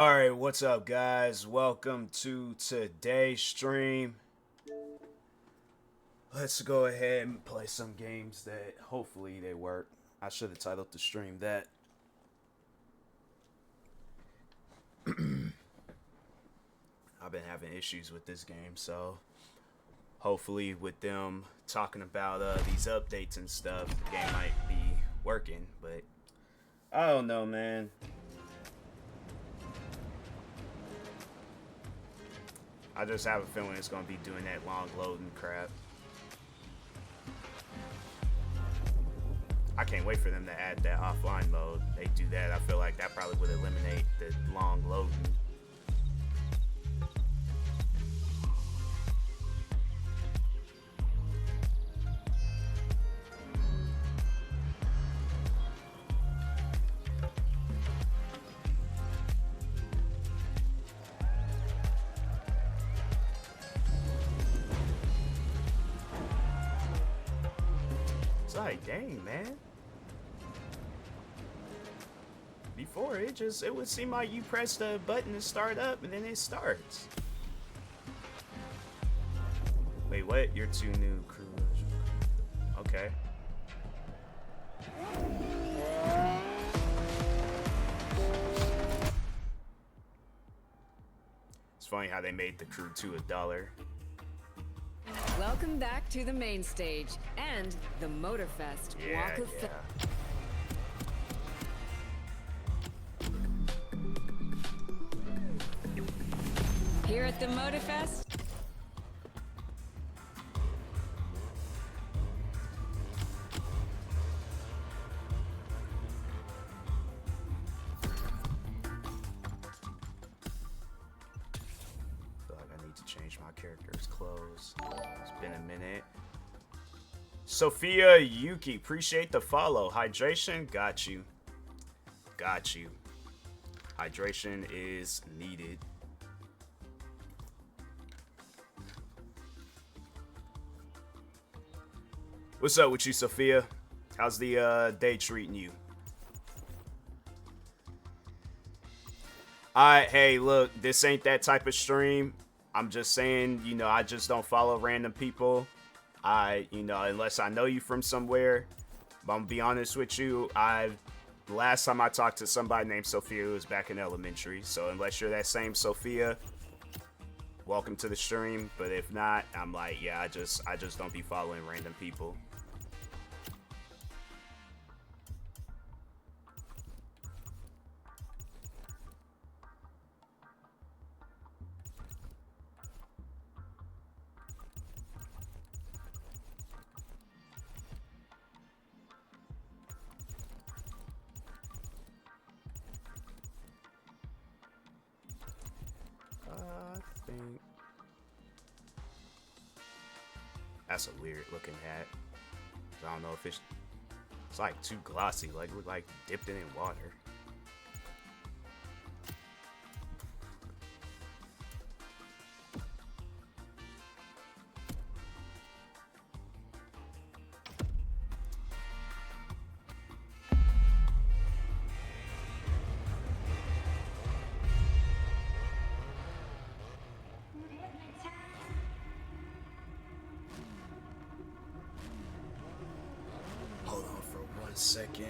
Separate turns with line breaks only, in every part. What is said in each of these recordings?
Alright, what's up guys? Welcome to today's stream. Let's go ahead and play some games that hopefully they work. I should have titled the stream that. I've been having issues with this game, so hopefully with them talking about these updates and stuff, the game might be working, but I don't know, man. I just have a feeling it's going to be doing that long loading crap. I can't wait for them to add that offline mode. They do that, I feel like that probably would eliminate the long loading. It's like, dang, man. Before, it would seem like you press the button to start up and then it starts. Wait, what? You're two new crew. Okay. It's funny how they made the crew $2 $1.
Welcome back to the main stage and the MOTORFEST Walk of Fame. Here at the MOTORFEST,
Change my character's clothes. It's been a minute. Sophia Yuki, appreciate the follow. Hydration, got you. Got you. Hydration is needed. What's up with you, Sophia? How's the day treating you? Hey, look, this ain't that type of stream. I'm just saying, you know, I just don't follow random people. Unless I know you from somewhere. But I'm gonna be honest with you, last time I talked to somebody named Sophia, it was back in elementary. So unless you're that same Sophia, welcome to the stream. But if not, I'm like, yeah, I just don't be following random people. That's a weird looking hat. I don't know if it's like too glossy, like look like dipped in water. Second.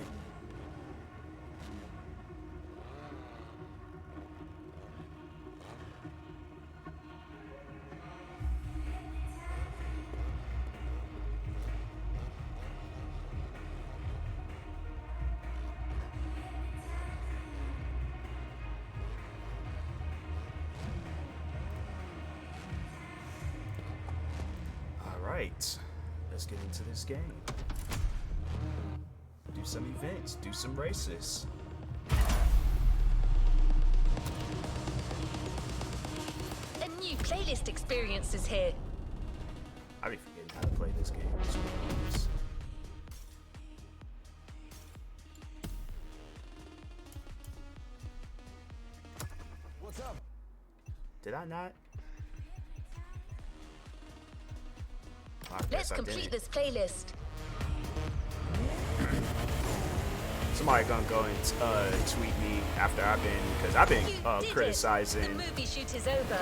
All right, let's get into this game. Do some events, do some races.
A new playlist experience is here.
I be forgetting how to play this game.
What's up?
Did I not?
Let's complete this playlist.
Somebody gonna go and tweet me after I've been criticizing
The movie shoot is over.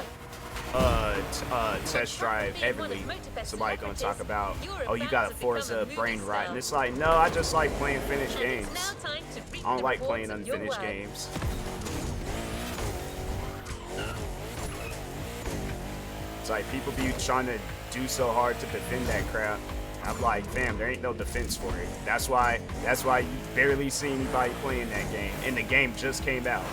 test drive heavily. Somebody gonna talk about,
You're
oh, you
about
got a
to become
Forza
a movie
brain rot,
star.
and it's like, no, I just like playing finished
And
games.
it's now time to reap
I don't
the
like
rewards
playing
of your
unfinished
work.
games. It's like people be trying to do so hard to defend that crap. I'm like, fam, there ain't no defense for it. That's why you barely see anybody playing that game, and the game just came out,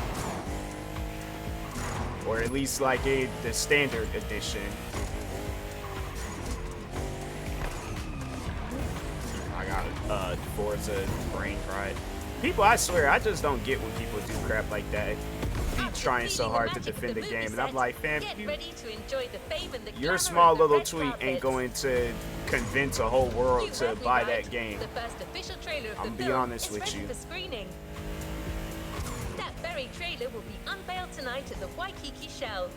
or at least like the standard edition. I got Forza brain rot. People, I swear, I just don't get when people do crap like that. Be trying so hard to defend the game, and I'm like, fam, your small little tweet ain't going to convince a whole world to buy that game. I'm gonna be honest with you.
That very trailer will be unveiled tonight at the Waikiki Shell.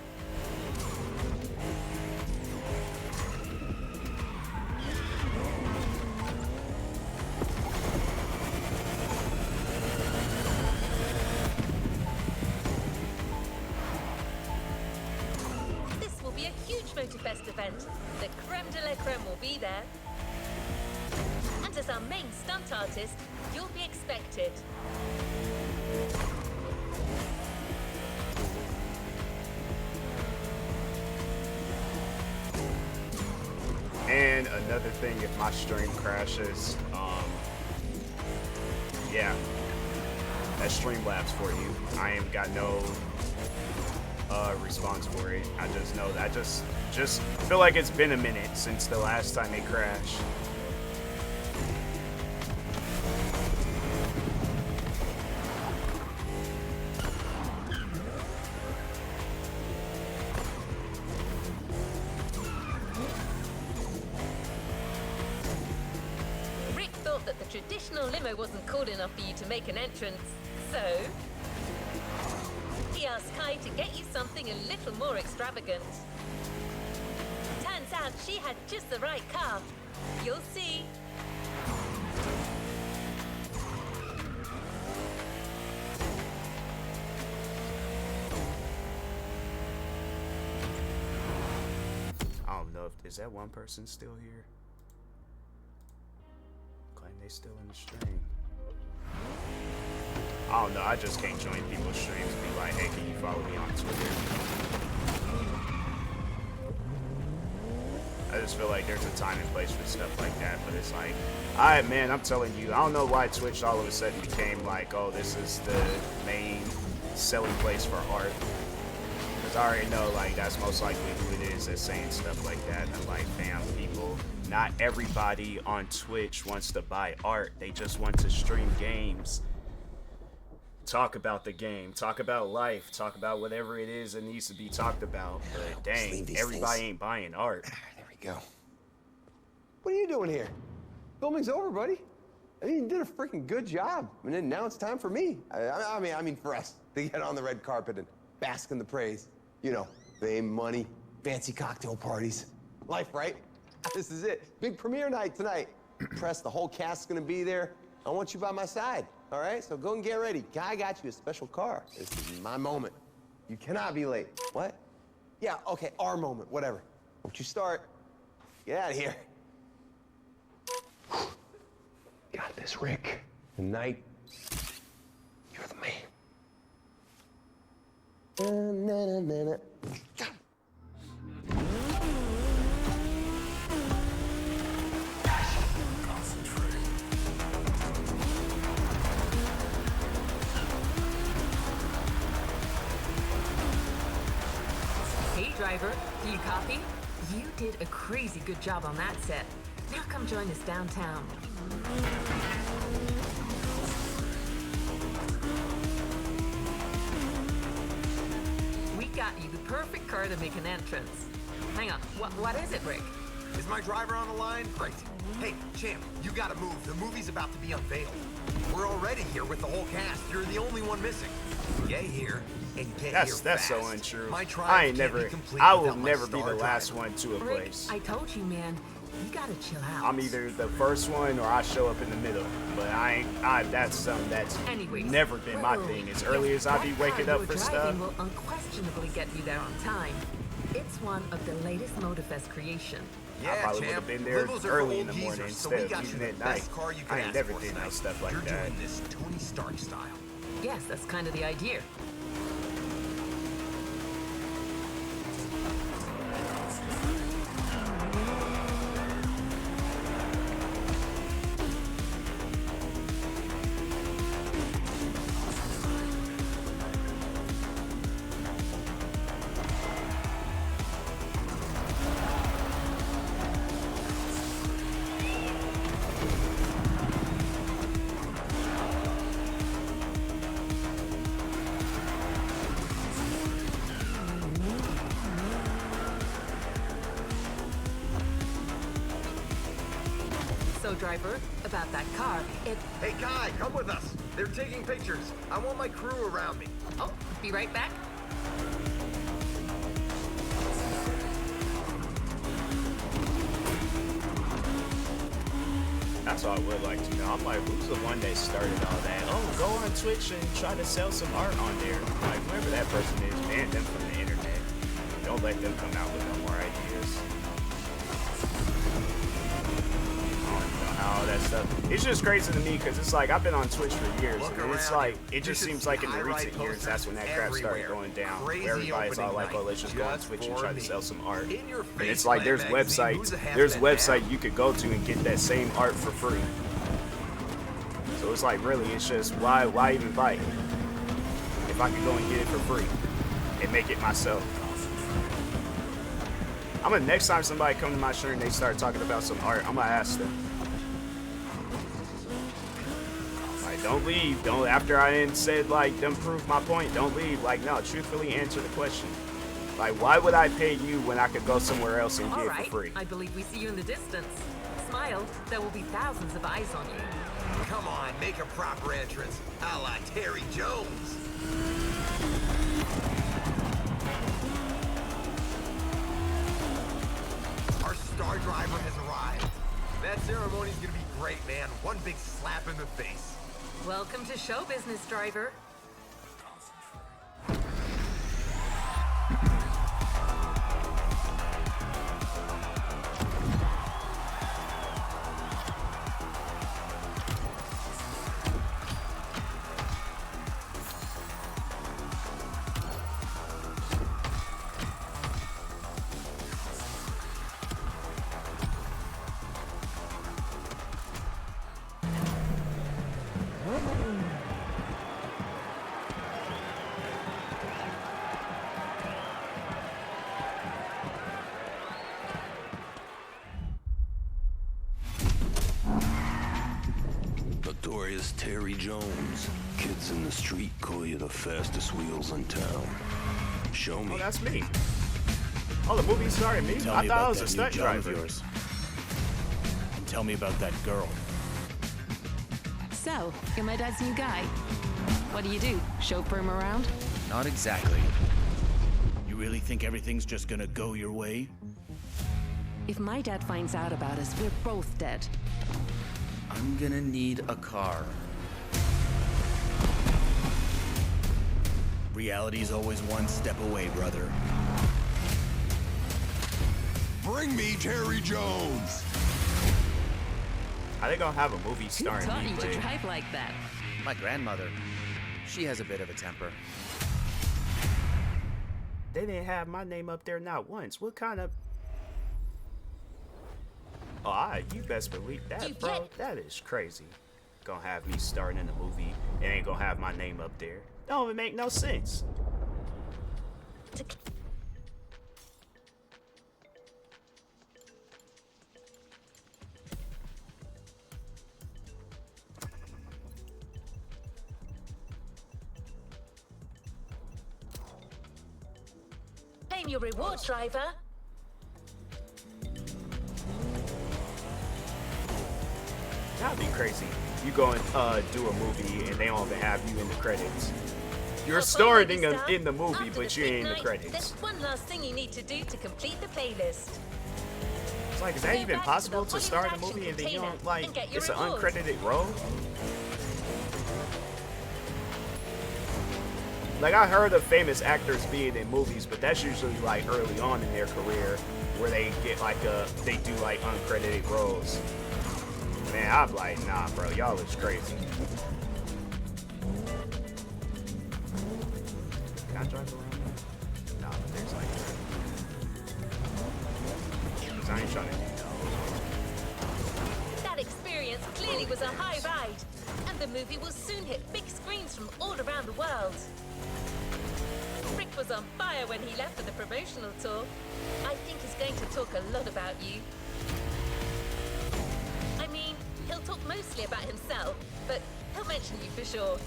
This will be a huge MOTORFEST event. The creme de la creme will be there. And as our main stunt artist, you'll be expected.
And another thing, if my stream crashes, yeah, that's Streamlabs for you. I ain't got no response for it. I just know that I just feel like it's been a minute since the last time it crashed.
Rick thought that the traditional limo wasn't cool enough for you to make an entrance, so he asked Kai to get you something a little more extravagant. Turns out she had just the right car. You'll see.
I don't know if is that one person still here. Claim they still in the stream. I don't know. I just can't join people's streams and be like, hey, can you follow me on Twitter? I just feel like there's a time and place for stuff like that, but it's like, man, I'm telling you, I don't know why Twitch all of a sudden became like, oh, this is the main selling place for art. Because I already know, like, that's most likely who it is that's saying stuff like that. And I'm like, fam, people, not everybody on Twitch wants to buy art. They just want to stream games. Talk about the game, talk about life, talk about whatever it is that needs to be talked about. But dang, everybody ain't buying art.
There we go. What are you doing here? Filming's over, buddy. I mean, you did a freaking good job. And then now it's time for me. I mean, for us to get on the red carpet and bask in the praise. You know, fame, money, fancy cocktail parties. Life, right? This is it. Big premiere night tonight. Press, the whole cast's gonna be there. I want you by my side, all right? So go and get ready. Guy got you a special car. This is my moment. You cannot be late. What? Yeah, okay, our moment, whatever. Don't you start. Get out of here. Got this, Rick. Tonight, you're the man.
Hey, driver, do you copy? You did a crazy good job on that set. Now come join us downtown. We got you the perfect car to make an entrance. Hang on, what is it, Rick?
Is my driver on the line? Great. Hey, champ, you gotta move. The movie's about to be unveiled. We're already here with the whole cast. You're the only one missing. Get here and get here
That's
fast.
so untrue.
My
I
trial
ain't
can't
never,
be complete
I will
without my
never be the
star
last
driver.
one to a
Rick,
place.
I told you, man. You gotta chill out.
I'm either the first one or I show up in the middle. But that's something that's
Anyways,
never been my
we're
thing.
early.
As early as I be
That
waking
car
up
you're
for
driving
stuff.
will unquestionably get you there on time. It's one of the latest MOTORFEST creation.
Yeah,
I probably would
champ.
have been there
Limos are for
early in
old
the morning
geezers, so we
instead
got
of
you
using
the
it at night.
best car you could
I ain't
ask
never
for
did no
tonight.
stuff like
You're
that.
doing this Tony Stark style.
Yes, that's kind of the idea. So, driver, about that car,
Hey, Guy, come with us. They're taking pictures. I want my crew around me.
Oh, be right back.
That's all I would like to know. I'm like, who's the one that started all that? Oh, go on Twitch and try to sell some art on there. Like, whoever that person is, ban them from the internet. Don't let them come out with no more ideas. I don't even know how all that stuff. It's just crazy to me because it's like I've been on Twitch for years,
Look
and it's
around
like
you.
it just
You should
seems like in
see
the recent
highlight
years that's when that crap started
everywhere.
going down.
Crazy
Where everybody's all
opening
like, oh,
night
let's just go on
just
Twitch and
for
try to
me.
sell some art.
In your
And
face,
it's like there's
Plant Magazine. Who's
websites,
a half
there's
that man?
website you could go to and get that same art for free. So it's like really, it's just why even buy it if I could go and get it for free and make it myself. I'm gonna next time somebody come to my shirt and they start talking about some art, I'm gonna ask them. Like, don't leave. Don't after I didn't said like them prove my point. Don't leave. Like, no, truthfully answer the question. Like, why would I pay you when I could go somewhere else and
All
get it
right,
for free?
I believe we see you in the distance. Smile, there will be thousands of eyes on you.
Come on, make a proper entrance, a la Terry Jones. Our star driver has arrived. That ceremony's gonna be great, man. One big slap in the face.
Welcome to show business, driver.
Notorious Terry Jones. Kids in the street call you the fastest wheels in town. Show me.
Oh, that's me. Oh, the movie started me.
Tell
I
me
thought I
about
was a
that new
stunt
job of
driver.
yours. And tell me about that girl.
So, you're my dad's new guy. What do? Chauffeur him around?
Not exactly. You really think everything's just gonna go your way?
If my dad finds out about us, we're both dead.
I'm gonna need a car.
Reality's always one step away, brother.
Bring me Terry Jones.
Are they gonna have a movie
Who
starring
taught
me?
you to
But
drive like that?
My grandmother. She has a bit of a temper.
they didn't have my name up there not once. What kind of? Oh, you best believe that, bro. That is crazy. Gonna have me starring in a movie and ain't gonna have my name up there. Don't even make no sense.
Claim your reward, driver.
That'd be crazy. You go and do a movie and they don't even have you in the credits. You're starring in the movie,
After
but you ain't in the
big night,
credits.
There's one last thing you need to do to complete the playlist.
It's like, is that even possible to start a movie and then you don't, like, it's an uncredited role? Like, I heard of famous actors being in movies, but that's usually, like, early on in their career where they get, like, they do, like, uncredited roles. Man, I'm like, nah, bro, y'all is crazy. Can I drive around? Nah, but there's, like, because I ain't trying to do
That experience clearly was a high ride, and the movie will soon hit big screens from all around the world. Rick was on fire when he left for the promotional tour. I think he's going to talk a lot about you. I mean, he'll talk mostly about himself, but he'll mention you for sure.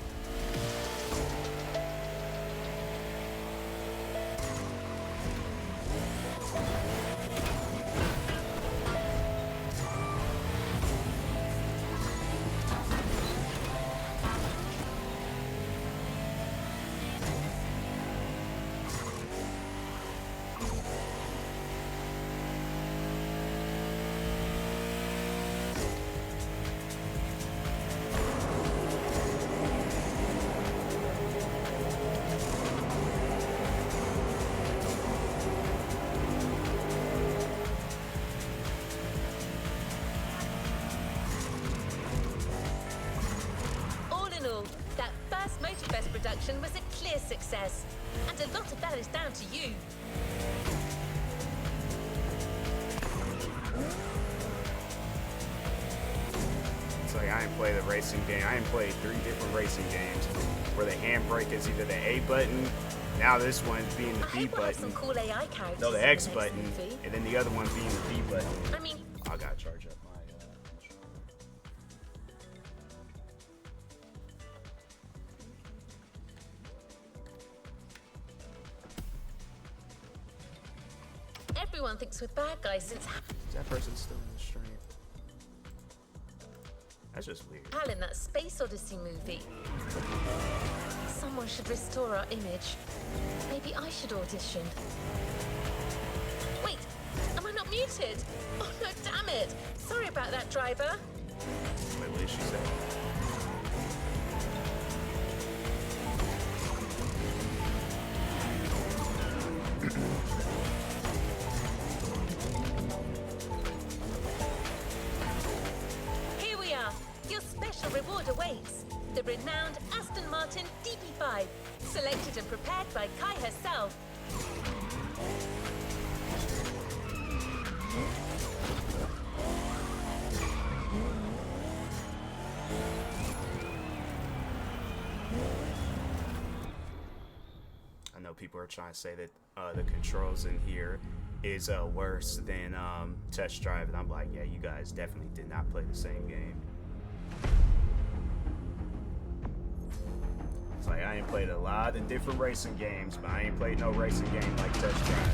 MOTORFEST production was a clear success, and a lot of that is down to you.
It's like I ain't played a racing game. I ain't played 3 different racing games where the handbrake is either the A button, now this one being the B button.
Cool AI
no, the X button, and then the other one being the B button.
I mean,
I gotta charge up my
everyone thinks we're bad guys since
Is that person still in the stream? That's just weird.
Hal in that Space Odyssey movie. Someone should restore our image. Maybe I should audition. Wait, am I not muted? Oh no, damn it! Sorry about that, driver.
Wait, what did she say?
Here we are. Your special reward awaits. The renowned Aston Martin DB5, selected and prepared by Kai herself.
I know people are trying to say that the controls in here is worse than Test Drive, and I'm like, yeah, you guys definitely did not play the same game. It's like I ain't played a lot of different racing games, but I ain't played no racing game like Test Drive.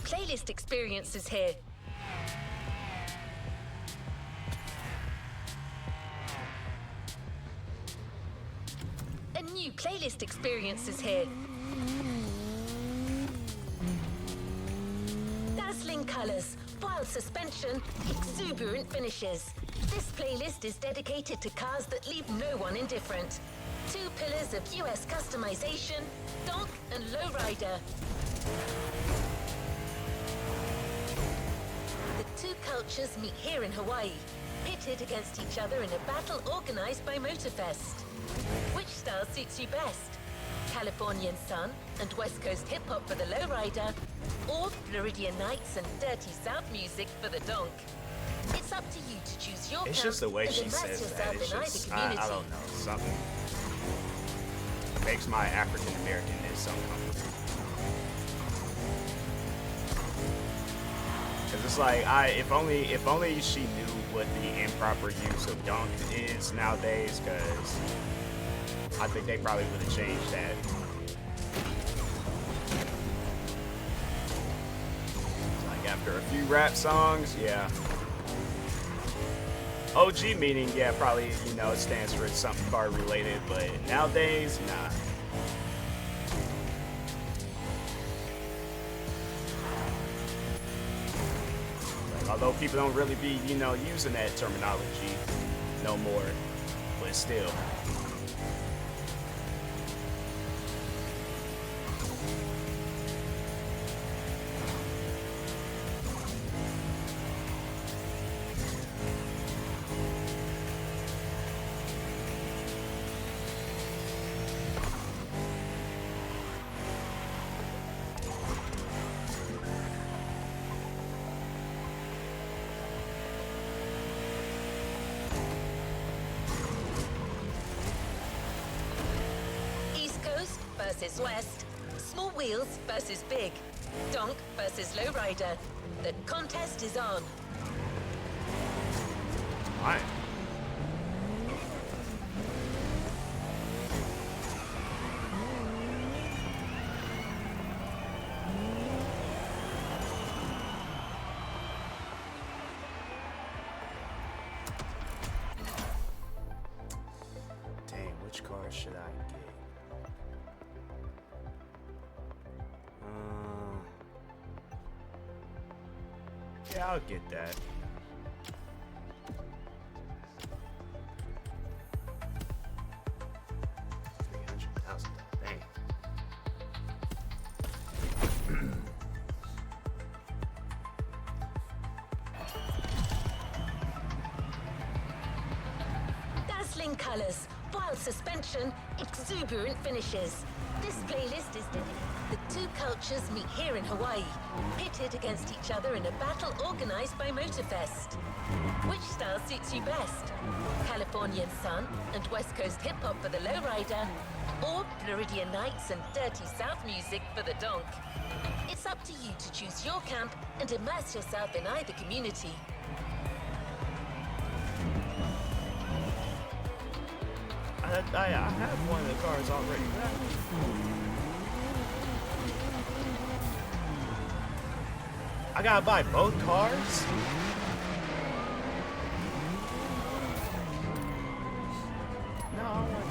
Playlist experience is here. A new playlist experience is here. Dazzling colors, wild suspension, exuberant finishes. This playlist is dedicated to cars that leave no one indifferent. 2 pillars of US customization, donk and lowrider. The 2 cultures meet here in Hawaii, pitted against each other in a battle organized by MOTORFEST. Which style suits you best? Californian sun and West Coast hip-hop for the lowrider, or Floridian nights and dirty South music for the donk? It's up to you to choose your
It's
camp
just the way
and
she
immerse
says
yourself
that. It's
in either
just,
community.
I don't know, something makes my African Americanness uncomfortable. Cause it's like if only she knew what the improper use of dunk is nowadays, cause I think they probably would have changed that. Like after a few rap songs, yeah. OG meaning, yeah, probably, you know, it stands for something bar related, but nowadays, nah. Like, although people don't really be, you know, using that terminology no more, but still.
Versus West, small wheels versus big, donk versus lowrider. The contest is on.
Alright. Dang, which car should I get? Yeah, I'll get that. $300,000. Dang.
Dazzling colors, wild suspension, exuberant finishes. This playlist is dedicated. The two cultures meet here in Hawaii, pitted against each other in a battle organized by MOTORFEST. Which style suits you best? Californian sun and West Coast hip-hop for the lowrider, or Floridian nights and dirty South music for the donk? It's up to you to choose your camp and immerse yourself in either community.
I have one of the cars already. I gotta buy both cars? No, I want...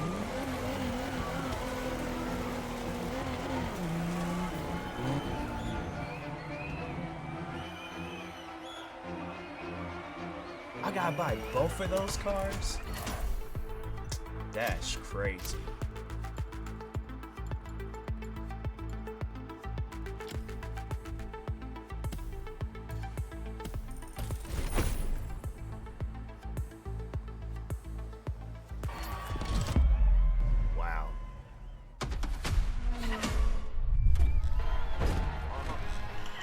I gotta buy both of those cars? That's crazy. Wow.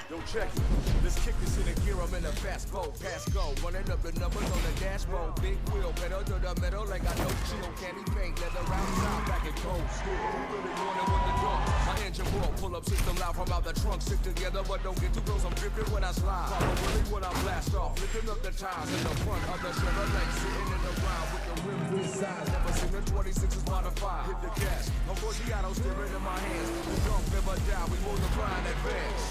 Yo, check it. Let's kick this in the gear. I'm in a fast boat. Pass go. Running up the numbers on the dashboard. Big wheel, pedal to the metal like I know chill. Candy paint, leather round top, back and cold. Really wanted with the dog. My engine roar, pull up system loud from out the trunk. Stick together, but don't get too close. I'm dripping when I slide. Probably when I blast off. Lifting up the tires in the front of the Chevrolet. Sitting in the ground with the rims this size. Never seen the 26s modified. Hit the gas. I'm Forgiato steering in my hands. We don't never die. We multiply and advance.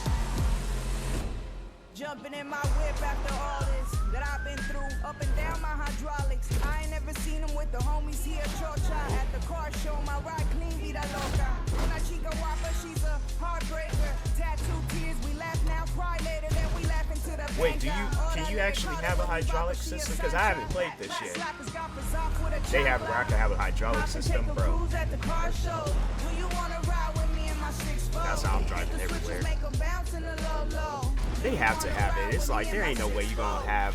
Jumping in my whip after all this that I've been through, up and down my hydraulics. I ain't never seen them with the homies here, Chocha. At the car show, my ride clean, vida loca. Una chica guapa, she's a heartbreaker. Tattoo tears, we laugh now, cry later, then we laugh into the
Wait, can you actually have a hydraulic system? Because I haven't played this yet. They have where I can have a hydraulic system, bro. That's how I'm driving everywhere. They have to have it. It's like there ain't no way you're gonna have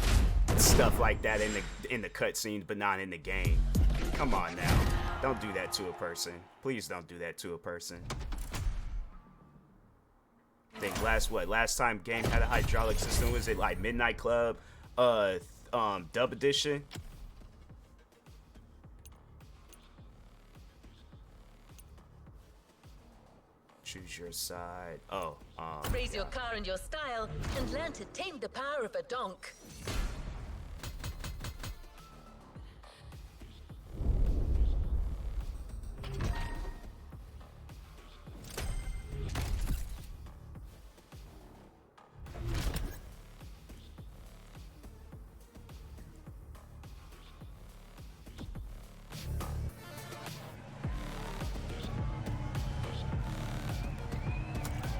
stuff like that in the cutscenes, but not in the game. Come on now, don't do that to a person. Please don't do that to a person. I think last time game had a hydraulic system, was it like Midnight Club, Dub Edition? Choose your side. Oh,
Raise your car and your style, and learn to tame the power of a donk.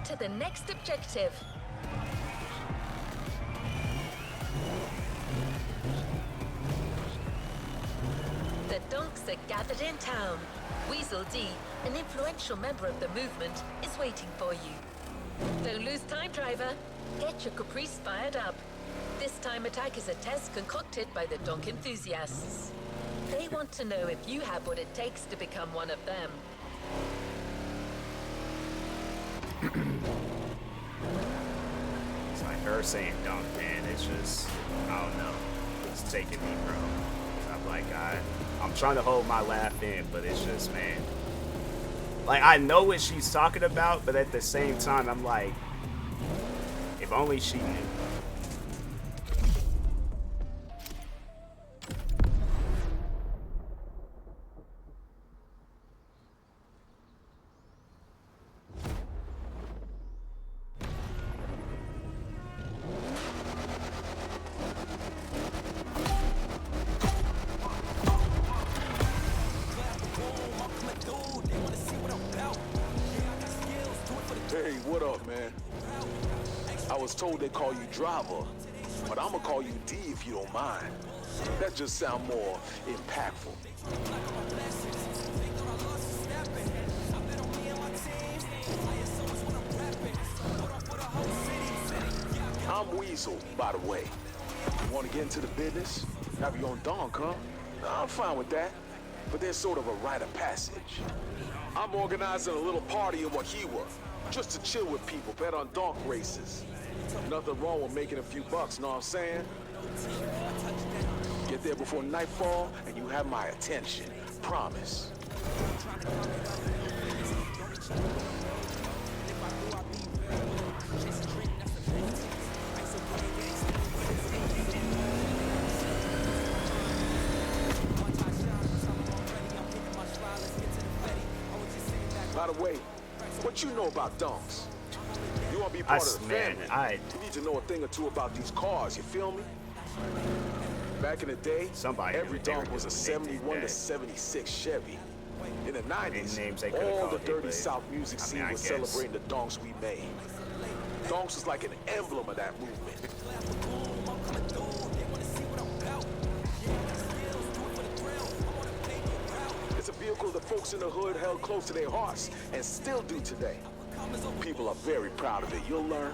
To the next objective. The donks are gathered in town. Weasel D, an influential member of the movement, is waiting for you. Don't lose time, driver. Get your caprice fired up. This time attack is a test concocted by the donk enthusiasts. They want to know if you have what it takes to become one of them.
It's like her saying dunk, man. It's just, I don't know. It's taking me, bro. I'm like, I'm trying to hold my laugh in, but it's just, man. Like, I know what she's talking about, but at the same time, I'm like, if only she knew.
Hey, what up, man? I was told they call you driver, but I'ma call you D if you don't mind. That just sound more impactful. I'm Weasel, by the way. You want to get into the business? Have your own donk, huh? I'm fine with that, but there's sort of a rite of passage. I'm organizing a little party in Wahiwa, just to chill with people, bet on donk races. Nothing wrong with making a few bucks, know what I'm saying? Get there before nightfall, and you have my attention. Promise. By the way, what you know about donks? You want to be part of the family? You need to know a thing or two about these cars, you feel me? Back in the day, every donk was a 71 to 76 Chevy. In the 90s, all the dirty South music scene was celebrating the donks we made. Donks was like an emblem of that movement. It's a vehicle the folks in the hood held close to their hearts and still do today. People are very proud of it. You'll learn.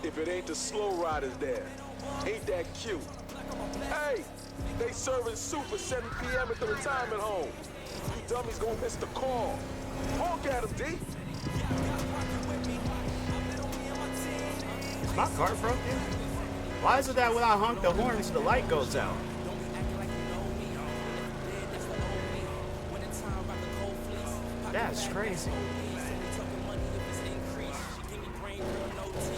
If it ain't the slow riders there, ain't that cute? Hey, they serving soup at 7 p.m. at the retirement home. You dummies gonna miss the call. Honk at them, D.
Is my car broken? Why is it that when I honk the horns, the light goes out? That's crazy.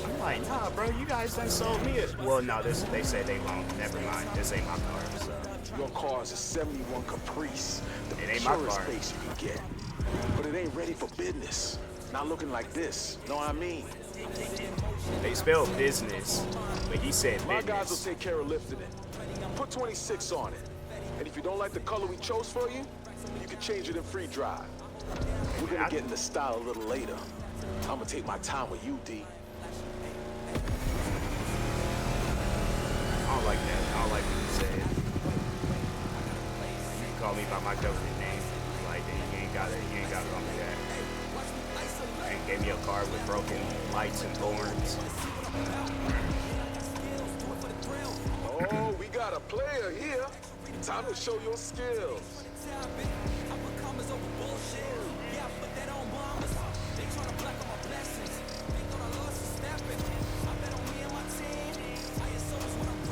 I'm like, nah, bro, you guys done sold me it. Well, no, they say they won't. Never mind. This ain't my car. So.
Your car is a 71 Caprice.
It ain't my car.
Space you can get. But it ain't ready for business. Not looking like this. Know what I mean?
They spelled business, but he said business.
My guys will take care of lifting it. Put 26 on it. And if you don't like the color we chose for you, you can change it in free drive. We're gonna get into style a little later. I'm gonna take my time with you, D.
I don't like call me by my government name. Like, you ain't gotta call me that. And gave me a car with broken lights and horns.
Oh, we got a player here. Time to show your skills.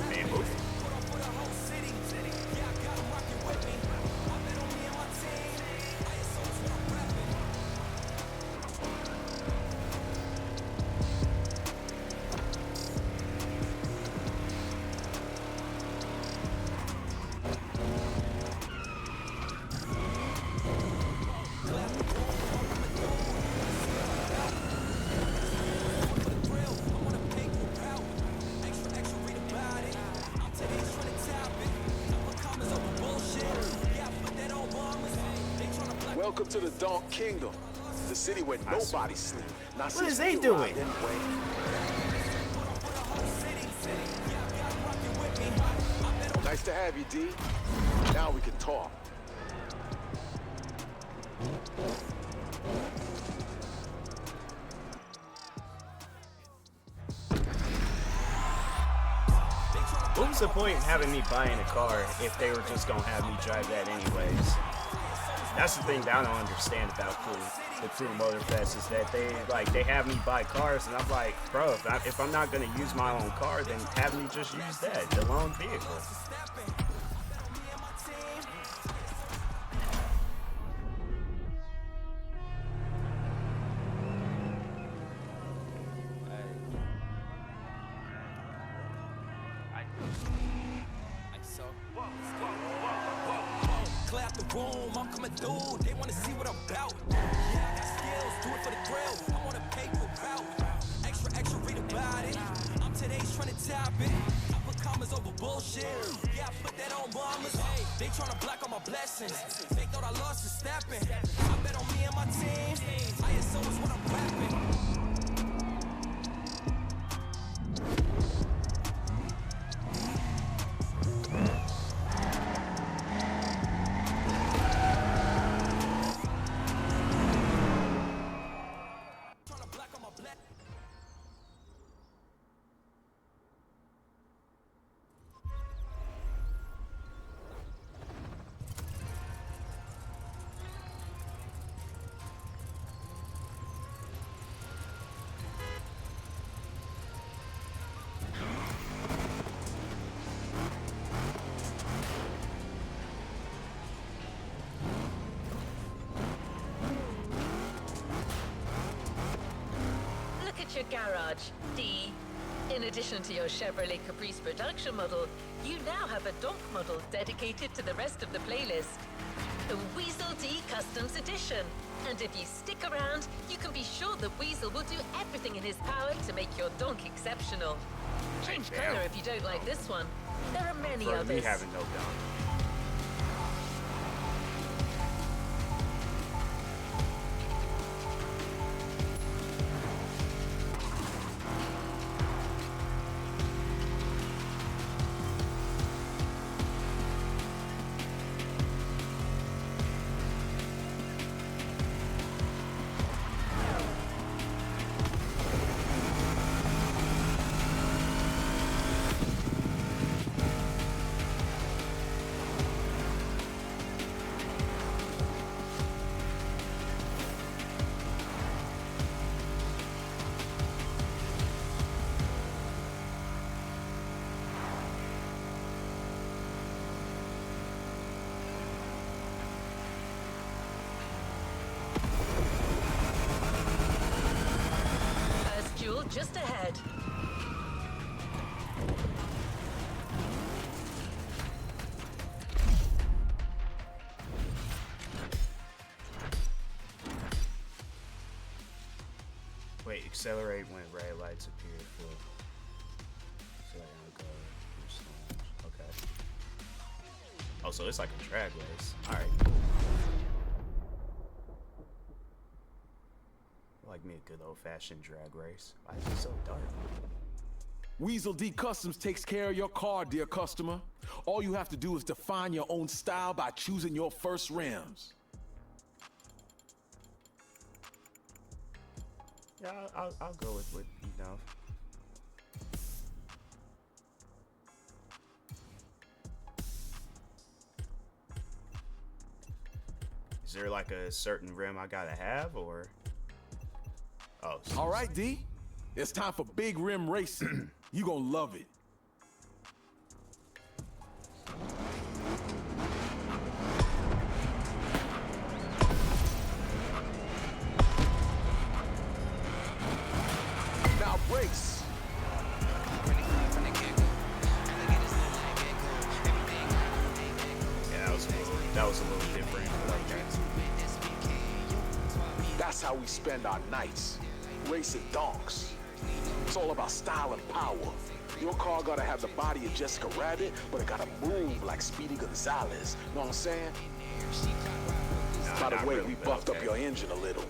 Man, move.
Welcome to the Donk Kingdom, the city where nobody sleeps.
What is they doing?
Nice to have you, D. Now we can talk.
What was the point in having me buying a car if they were just gonna have me drive that anyways? That's the thing that I don't understand about the crew MOTORFEST is that they have me buy cars, and I'm like, bro, if I'm not gonna use my own car, then have me just use that, the loan vehicle.
Clear out the room, I'm coming through. They wanna see what I'm about. Yeah, I got skills, do it for the thrill. I'm on a paper route. Extra, read about it. I'm today's trying to top it. I put commas over bullshit. Yeah, I put that on mamas. Hey, they tryna block all my blessings. They thought I lost the stepping. I bet on me and my team. ISO is what I'm rapping.
Your garage, D. In addition to your Chevrolet Caprice production model, you now have a donk model dedicated to the rest of the playlist. The Weasel D Customs Edition. And if you stick around, you can be sure that Weasel will do everything in his power to make your donk exceptional. Change color if you don't like this one. There are many others.
Me having no donk.
Just ahead.
Wait, accelerate when red lights appear for. Okay. Oh, so it's like a drag race. Alright, cool. Like me a good old-fashioned drag race. Why is it so dark?
Weasel D Customs takes care of your car, dear customer. All you have to do is define your own style by choosing your first rims.
Yeah, I'll go with what you know. Is there like a certain rim I gotta have, or? Oh.
All right, D. It's time for big rim racing. You gonna love it. Now race.
Yeah, that was a little different.
That's how we spend our nights, racing donks. It's all about style and power. Your car gotta have the body of Jessica Rabbit, but it gotta move like Speedy Gonzalez. Know what I'm saying? By the way, we buffed up your engine a little.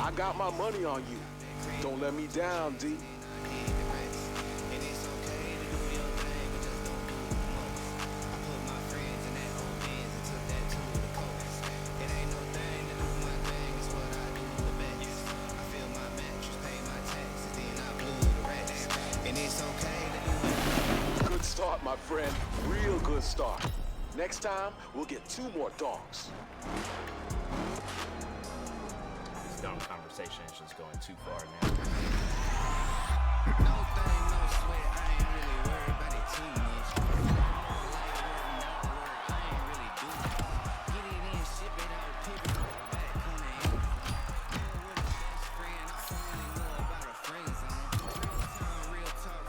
I got my money on you. Don't let me down, D. Good start, my friend. Real good start. Next time, we'll get 2 more dogs.
Dumb conversation is just going too far now.
No thing, no sweat. I ain't really worried about it too much. I ain't really do it. Get it in, ship it out, pick it up, back on the end. Deal with a best friend. I only know about a friend zone. Real time,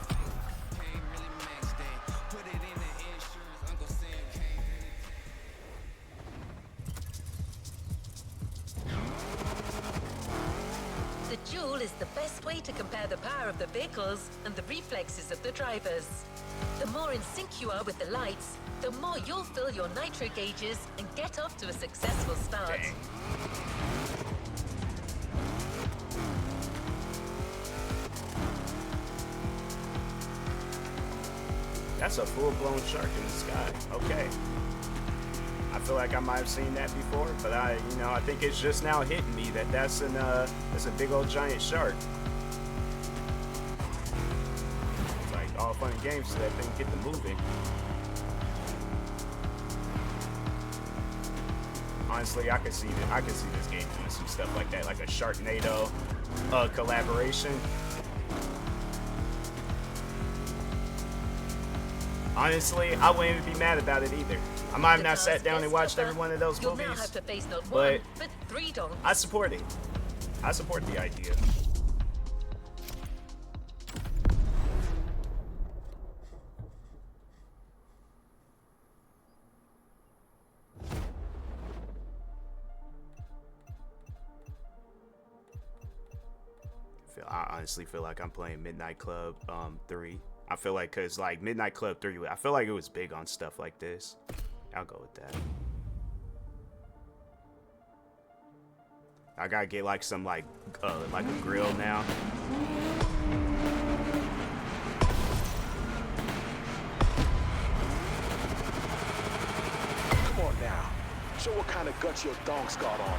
real talk. Can't really max that. Put it in the insurance. Uncle Sam can't really.
The Duel is the best way to compare the power of the vehicles and the reflexes of the drivers. The more in sync you are with the lights, the more you'll fill your nitro gauges and get off to a successful start.
Dang. That's a full-blown shark in the sky. Okay. I feel like I might have seen that before, but I think it's just now hitting me that that's a big old giant shark. It's like all fun and games so that thing get to moving. Honestly, I can see this game doing some stuff like that, like a Sharknado collaboration. Honestly, I wouldn't even be mad about it either. I might have not sat down and watched every one of those movies, but I support it. I support the idea. I honestly feel like I'm playing Midnight Club 3. I feel like, cause like Midnight Club 3, I feel like it was big on stuff like this. I'll go with that. I gotta get like some like a grill now.
Come on now. Show what kind of guts your donks got on.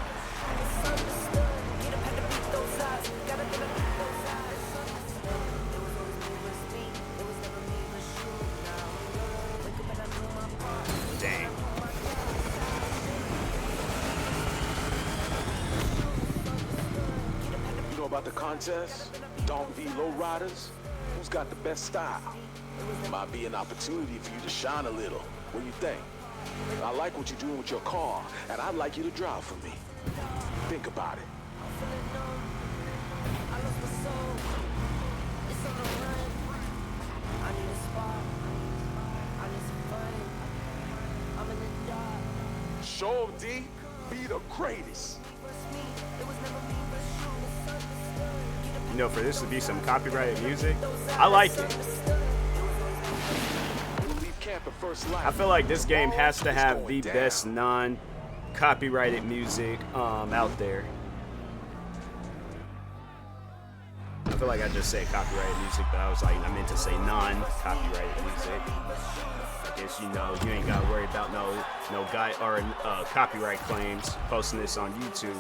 Dang.
You know about the contest? Donk v Lowriders? Who's got the best style? Might be an opportunity for you to shine a little. What do you think? I like what you're doing with your car, and I'd like you to drive for me. Think about it. Show 'em, D. Be the greatest.
You know, for this to be some copyrighted music, I like it. I feel like this game has to have the best non-copyrighted music out there. I feel like I just said copyrighted music, but I was like, I meant to say non-copyrighted music. I guess, you know, you ain't gotta worry about no guy or copyright claims posting this on YouTube.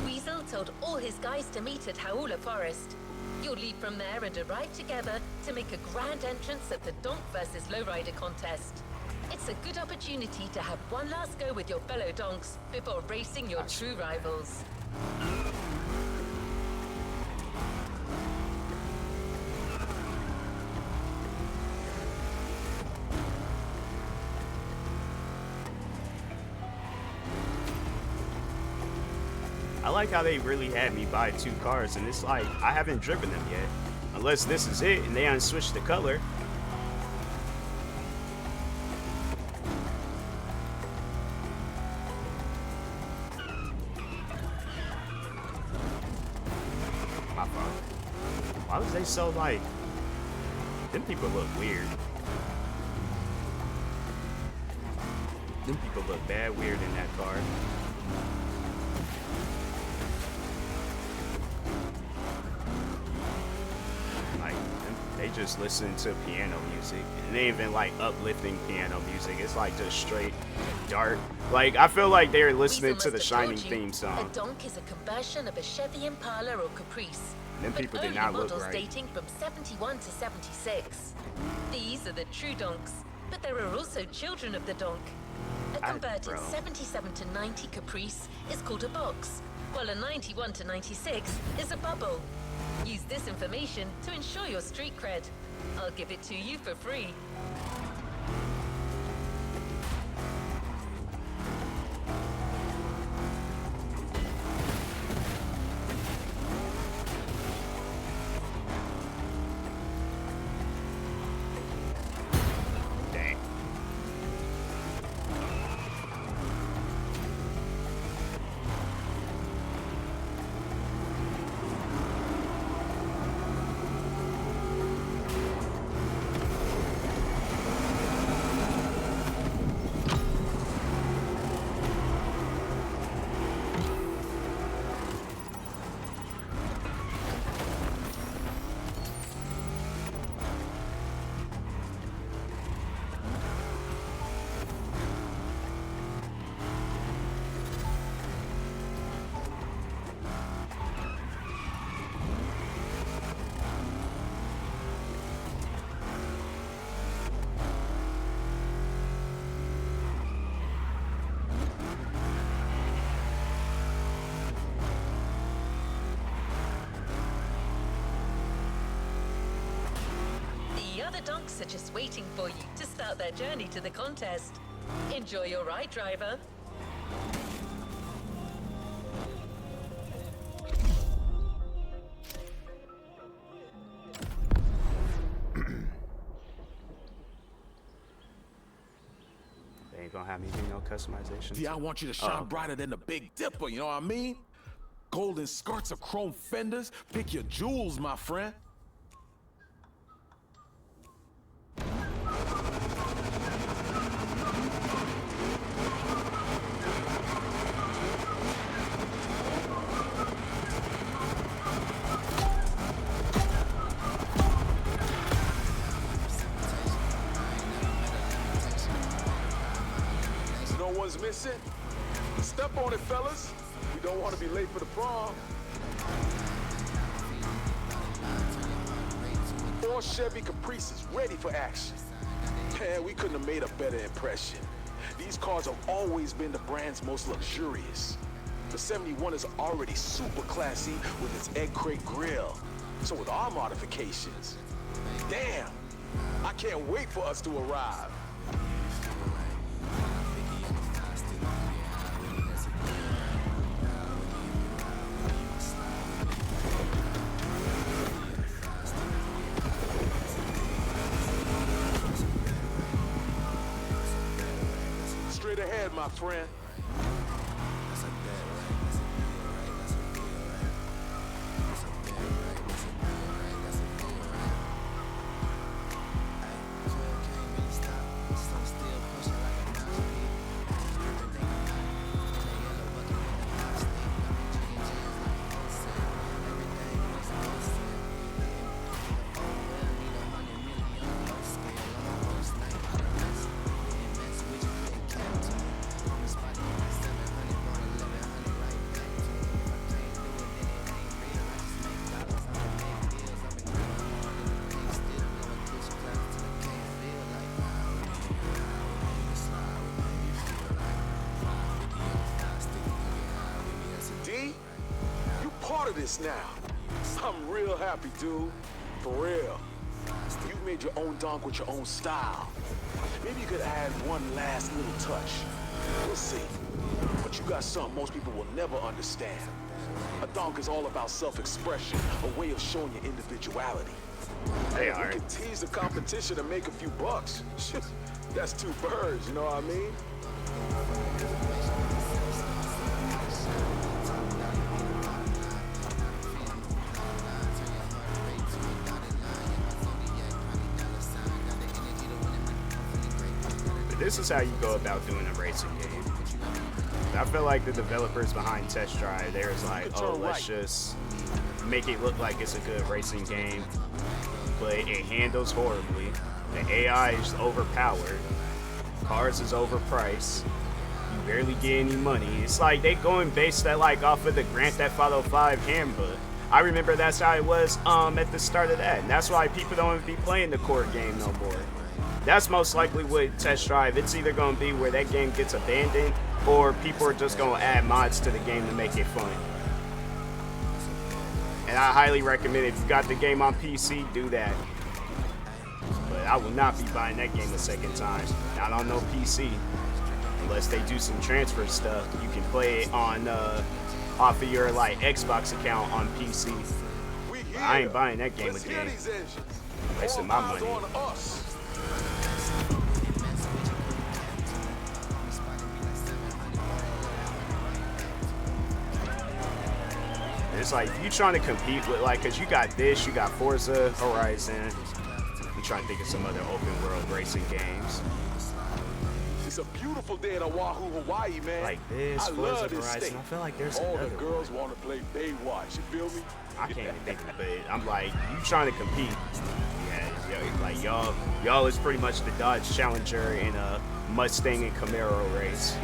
Weasel told all his guys to meet at Howler Forest. You'll leave from there and arrive together to make a grand entrance at the Donk versus Lowrider contest. It's a good opportunity to have one last go with your fellow donks before racing your true rivals.
I like how they really had me buy 2 cars, and it's like, I haven't driven them yet. Unless this is it, and they haven't switched the color. My fault. Why was they so like... Them people look weird. Them people look bad weird in that car. They just listen to piano music, and they ain't even like uplifting piano music. It's like just straight dark. Like, I feel like they're listening to the Shining theme song.
A donk is a conversion of a Chevy Impala or Caprice.
Them people did
early
not look
models
right.
dating from 71 to 76. These are the true donks, but there are also children of the donk. A converted 77 to 90 Caprice is called a box, while a 91 to 96 is a bubble. Use this information to ensure your street cred. I'll give it to you for free.
Dang.
The donks are just waiting for you to start their journey to the contest. Enjoy your ride, driver.
They ain't gonna have me do no customization.
See, I want you to shine brighter than the Big Dipper, you know what I mean? Golden skirts or chrome fenders. Pick your jewels, my friend.
No one's missing. Step on it, fellas. We don't want to be late for the prom. 4 Chevy Caprices ready for action. Man, we couldn't have made a better impression. These cars have always been the brand's most luxurious. The 71 is already super classy with its egg crate grille. So with our modifications, damn, I can't wait for us to arrive. ahead, my friend. Of this now. I'm real happy, dude. For real. You made your own donk with your own style. Maybe you could add one last little touch. We'll see. But you got something most people will never understand. A donk is all about self-expression, a way of showing your individuality.
They
Hey,
are.
we can tease the competition and make a few bucks. That's two birds, you know what I mean?
This is how you go about doing a racing game. I feel like the developers behind Test Drive, there's like, oh, let's just make it look like it's a good racing game, but it handles horribly. The AI is overpowered. Cars is overpriced. You barely get any money. It's like they go and base that like off of the Grand Theft Auto 5 handbook. I remember that's how it was at the start of that, and that's why people don't even be playing the core game no more. That's most likely with Test Drive. It's either going to be where that game gets abandoned or people are just going to add mods to the game to make it fun. And I highly recommend if you got the game on PC, do that. But I will not be buying that game a second time. Not on no PC. Unless they do some transfer stuff. You can play it on off of your like Xbox account on PC. But I ain't buying that game again. Wasting my money. It's like you trying to compete with like, cause you got this, you got Forza Horizon. I'm trying to think of some other open world racing games.
It's a beautiful day in Oahu, Hawaii, man.
Like this,
I
Forza
love this
Horizon.
state.
I feel like there's
all
another
the girls want to play Baywatch. You feel me?
I can't even think of it. I'm like, you trying to compete? Yeah, like y'all is pretty much the Dodge Challenger in a Mustang and Camaro race.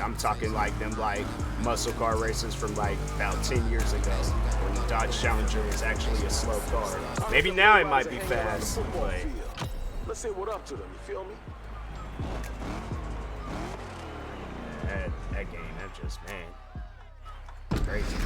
I'm talking like them like muscle car races from like about 10 years ago when the Dodge Challenger was actually a slow car. Maybe now it might be fast, but
let's say what up to them, you feel me?
That game, that just, man, crazy.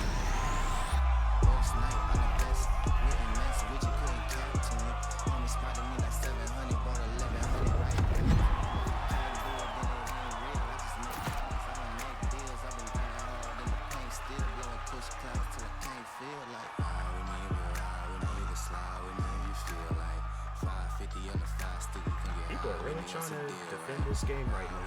People are really trying to defend this game right now.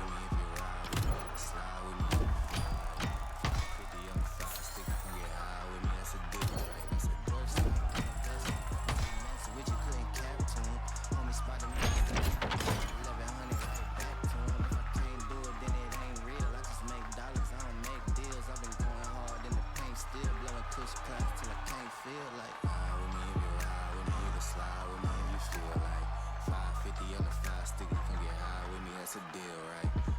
That's a deal, right?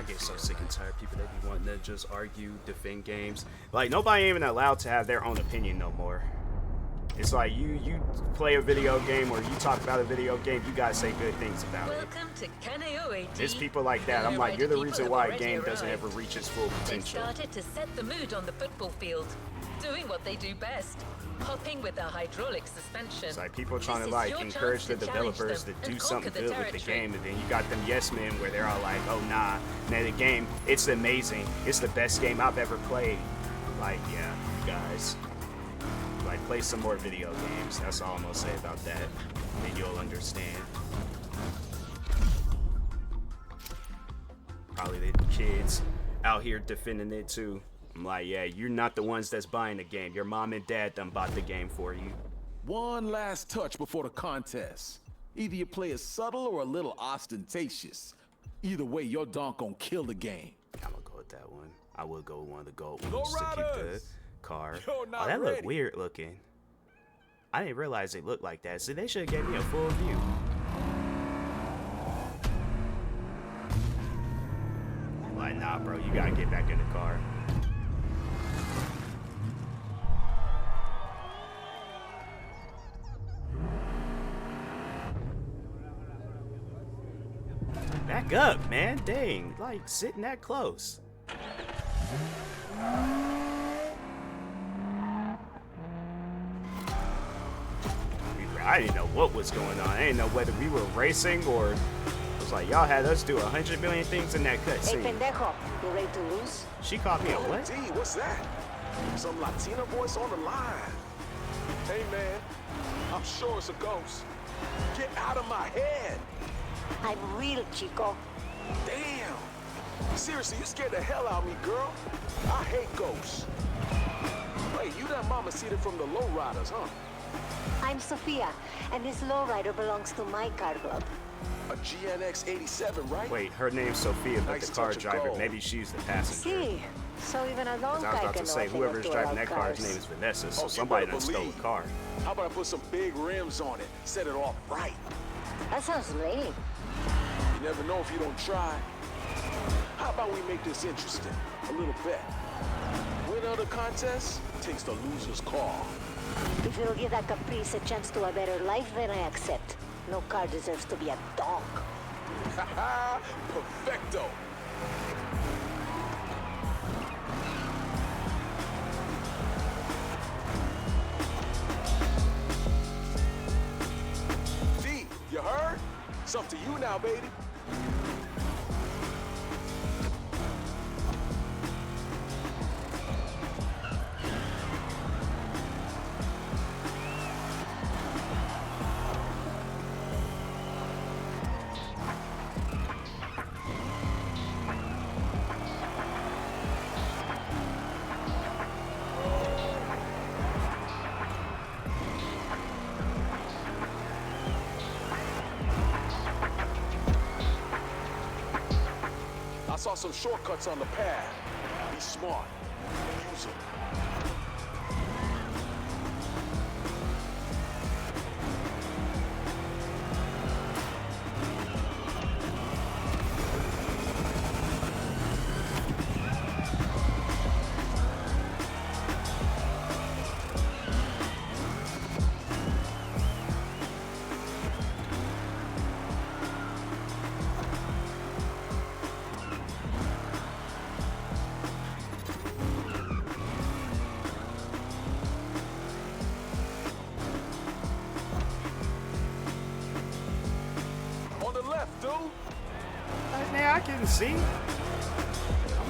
get so sick and tired of people that be wanting to just argue, defend games. Like, nobody even allowed to have their own opinion no more. It's like you play a video game or you talk about a video game, you gotta say good things about it.
Welcome to Kaneo.
It's people like that. I'm like, you're the reason why a game doesn't ever reach its full
They
potential.
started to set the mood on the football field, doing what they do best, hopping with a hydraulic suspension.
It's like people trying to
This is
like
your
encourage the
chance to challenge
developers to
them
do
and
something
conquer the
good with the
territory.
game, and then you got them yes men where they're all like, oh nah, man, the game, it's amazing, it's the best game I've ever played. Like, yeah, you guys, like, play some more video games. That's all I'm gonna say about that, and you'll understand. Probably the kids out here defending it too. I'm like, yeah, you're not the ones that's buying the game. Your mom and dad done bought the game for you.
One last touch before the contest. Either you play it subtle or a little ostentatious. Either way, your donk gonna kill the game.
I'm gonna go with that one. I will go with one of the gold
Go
ones to keep the
Riders!
car.
You're
Oh,
not
that looked
ready.
weird looking. I didn't realize it looked like that. See, they should have gave me a full view. Like, nah, bro, you gotta get back in the car. Back up, man. Dang, like sitting that close. I didn't know what was going on. I didn't know whether we were racing or it was like y'all had us do 100 million things in that cutscene.
Hey, pendejo, you ready to lose?
She called me a what?
D, what's that? Some Latina voice on the line. Hey, man, I'm sure it's a ghost. Get out of my head.
I'm real, chico.
Damn. Seriously, you scared the hell out of me, girl. I hate ghosts. Wait, you that mama seated from the lowriders, huh?
I'm Sophia, and this lowrider belongs to my car club.
A GNX 87, right?
Wait, her name's Sophia, but
Nice
the car
touch of
driver,
gold.
maybe she's the passenger.
See, so even a
'Cause
long
I was
guy
about
can
to
know
say,
a thing or
whoever's
two
driving
about
that car's
cars.
name is Vanessa, so
Oh, you
somebody
better
done stole a
believe.
car.
How about I put some big rims on it, set it off right?
That sounds lame.
You never know if you don't try. How about we make this interesting? A little bet. Winner of the contest takes the loser's car.
If it'll give that caprice a chance to a better life, then I accept. No car deserves to be a donk.
Haha, perfecto. D, you heard? It's up to you now, baby. I saw some shortcuts on the path. Be smart. Use them. On the left, dude.
Hey, man, I can see.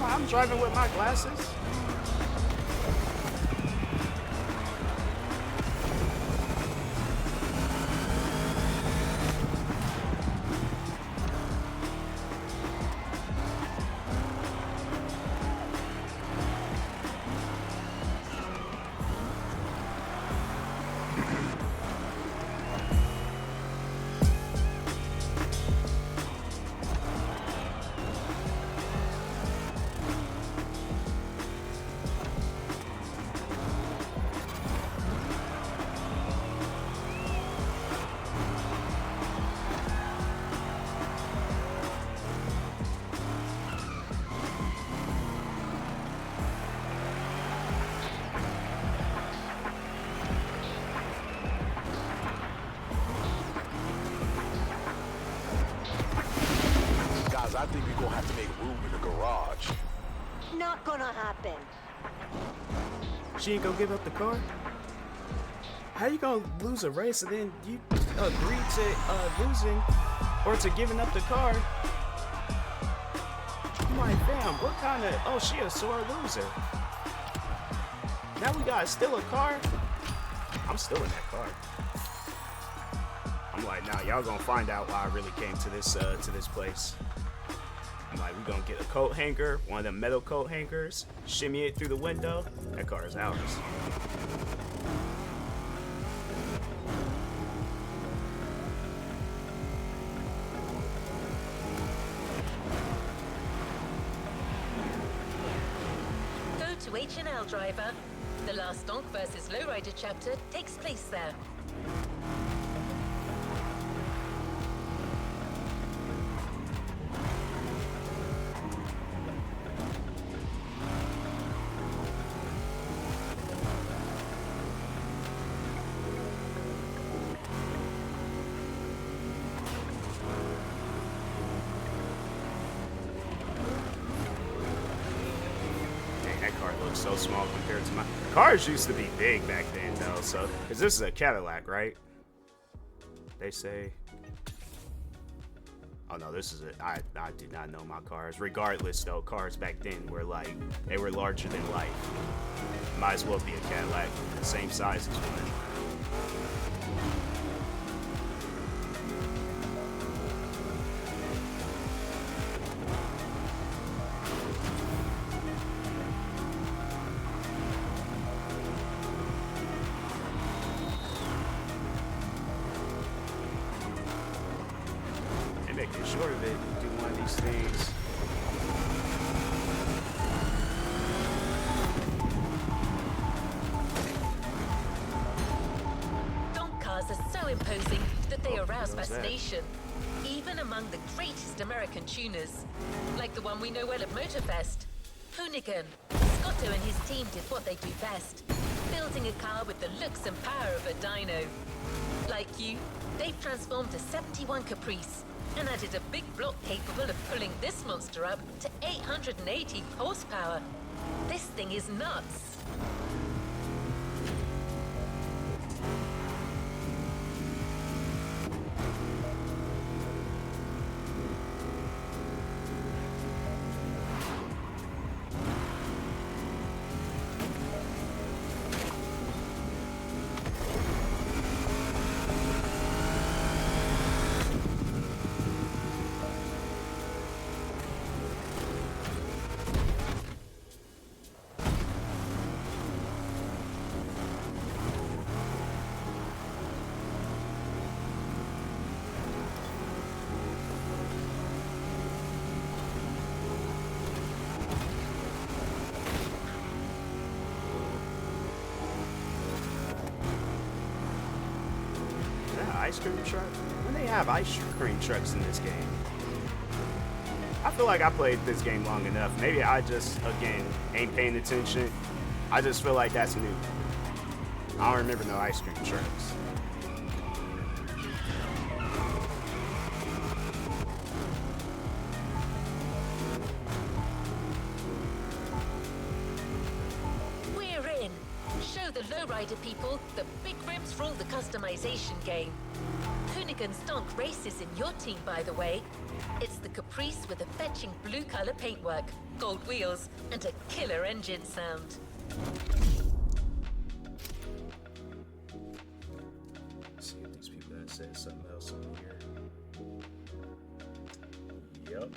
I'm driving with my glasses.
have to make room in the garage.
Not gonna happen.
She ain't gonna give up the car? How you gonna lose a race and then you agree to losing or to giving up the car? I'm like, damn, what kind of... Oh, she a sore loser. Now we gotta steal a car? I'm still in that car. I'm like, nah, y'all gonna find out why I really came to this place. I'm like, we gonna get a coat hanger, one of them metal coat hangers, shimmy it through the window. That car is ours.
Go to H&L Driver. The last Donk vs. Lowrider chapter takes place there.
So small compared to my cars used to be big back then though, so because this is a Cadillac, right? They say. Oh no, this is a I did not know my cars. Regardless though, cars back then were like they were larger than life. Might as well be a Cadillac, the same size as one. Making sure of it, do one of these things.
Donk cars are so imposing that they arouse fascination, even among the greatest American tuners, like the one we know well at MOTORFEST, Hoonigan. Scotto and his team did what they do best, building a car with the looks and power of a dyno. Like you, they've transformed a 71 Caprice and added a big block capable of pulling this monster up to 880 horsepower. This thing is nuts.
Ice cream truck? When they have ice cream trucks in this game? I feel like I played this game long enough. Maybe I just, again, ain't paying attention. I just feel like that's new. I don't remember no ice cream trucks.
We're in. Show the lowrider people the big rims rule the customization game. Hoonigan's Donk races in your team, by the way. It's the Caprice with a fetching blue color paintwork, gold wheels, and a killer engine sound.
Let's see if these people that said something else on here. Yep.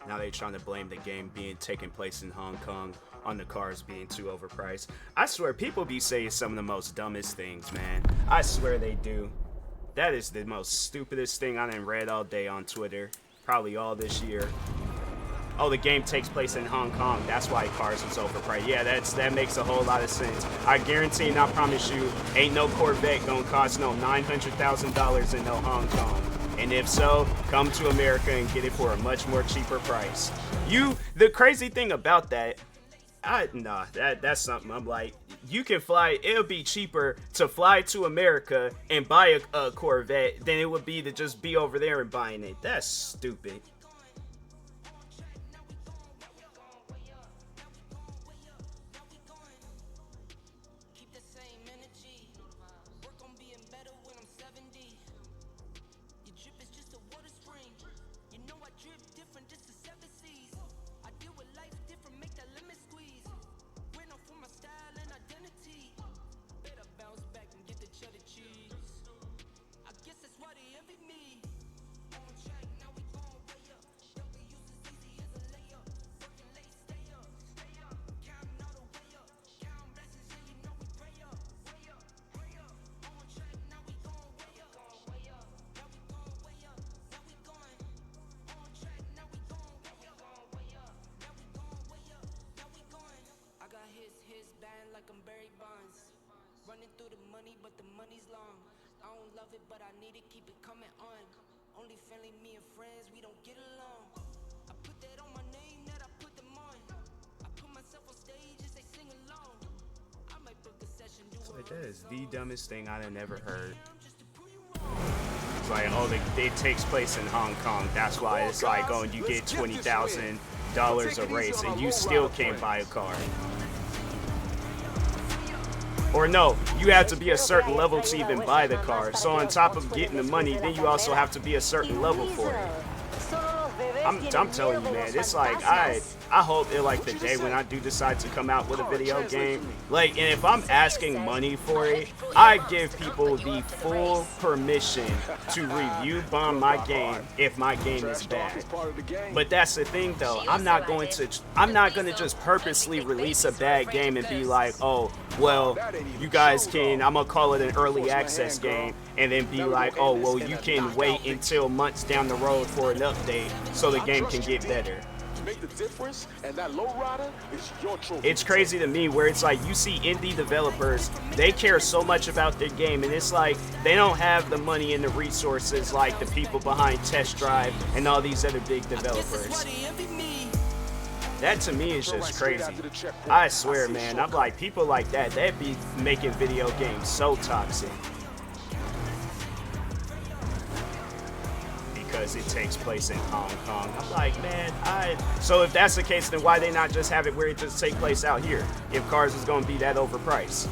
Now they're trying to blame the game being taking place in Hong Kong on the cars being too overpriced. I swear, people be saying some of the most dumbest things, man. I swear they do. That is the most stupidest thing I done read all day on Twitter. Probably all this year. Oh, the game takes place in Hong Kong. That's why cars is overpriced. Yeah, that makes a whole lot of sense. I guarantee and I promise you, ain't no Corvette gonna cost no $900,000 in no Hong Kong. And if so, come to America and get it for a much more cheaper price. The crazy thing about that, that's something. I'm like, you can fly. It'll be cheaper to fly to America and buy a Corvette than it would be to just be over there and buying it. That's stupid. That is the dumbest thing I done ever heard. It's like, oh, it takes place in Hong Kong. That's why it's like, oh, you get $20,000 a race and you still can't buy a car. Or no, you have to be a certain level to even buy the car. So on top of getting the money, then you also have to be a certain level for it. I'm telling you, man, it's like, I hope it, like, the day when I do decide to come out with a video game, like, and if I'm asking money for it, I give people the full permission to review bomb my game if my game is bad. But that's the thing, though. I'm not going to just purposely release a bad game and be like, oh, well, you guys can, I'm gonna call it an early access game, and then be like, oh, well, you can wait until months down the road for an update so the game can get better. It's crazy to me where it's like you see indie developers, they care so much about their game, and it's like they don't have the money and the resources like the people behind Test Drive and all these other big developers. That to me is just crazy. I swear, man, I'm like, people like that, they'd be making video games so toxic. Because it takes place in Hong Kong. I'm like, man, so if that's the case, then why they not just have it where it just take place out here? If cars is gonna be that overpriced.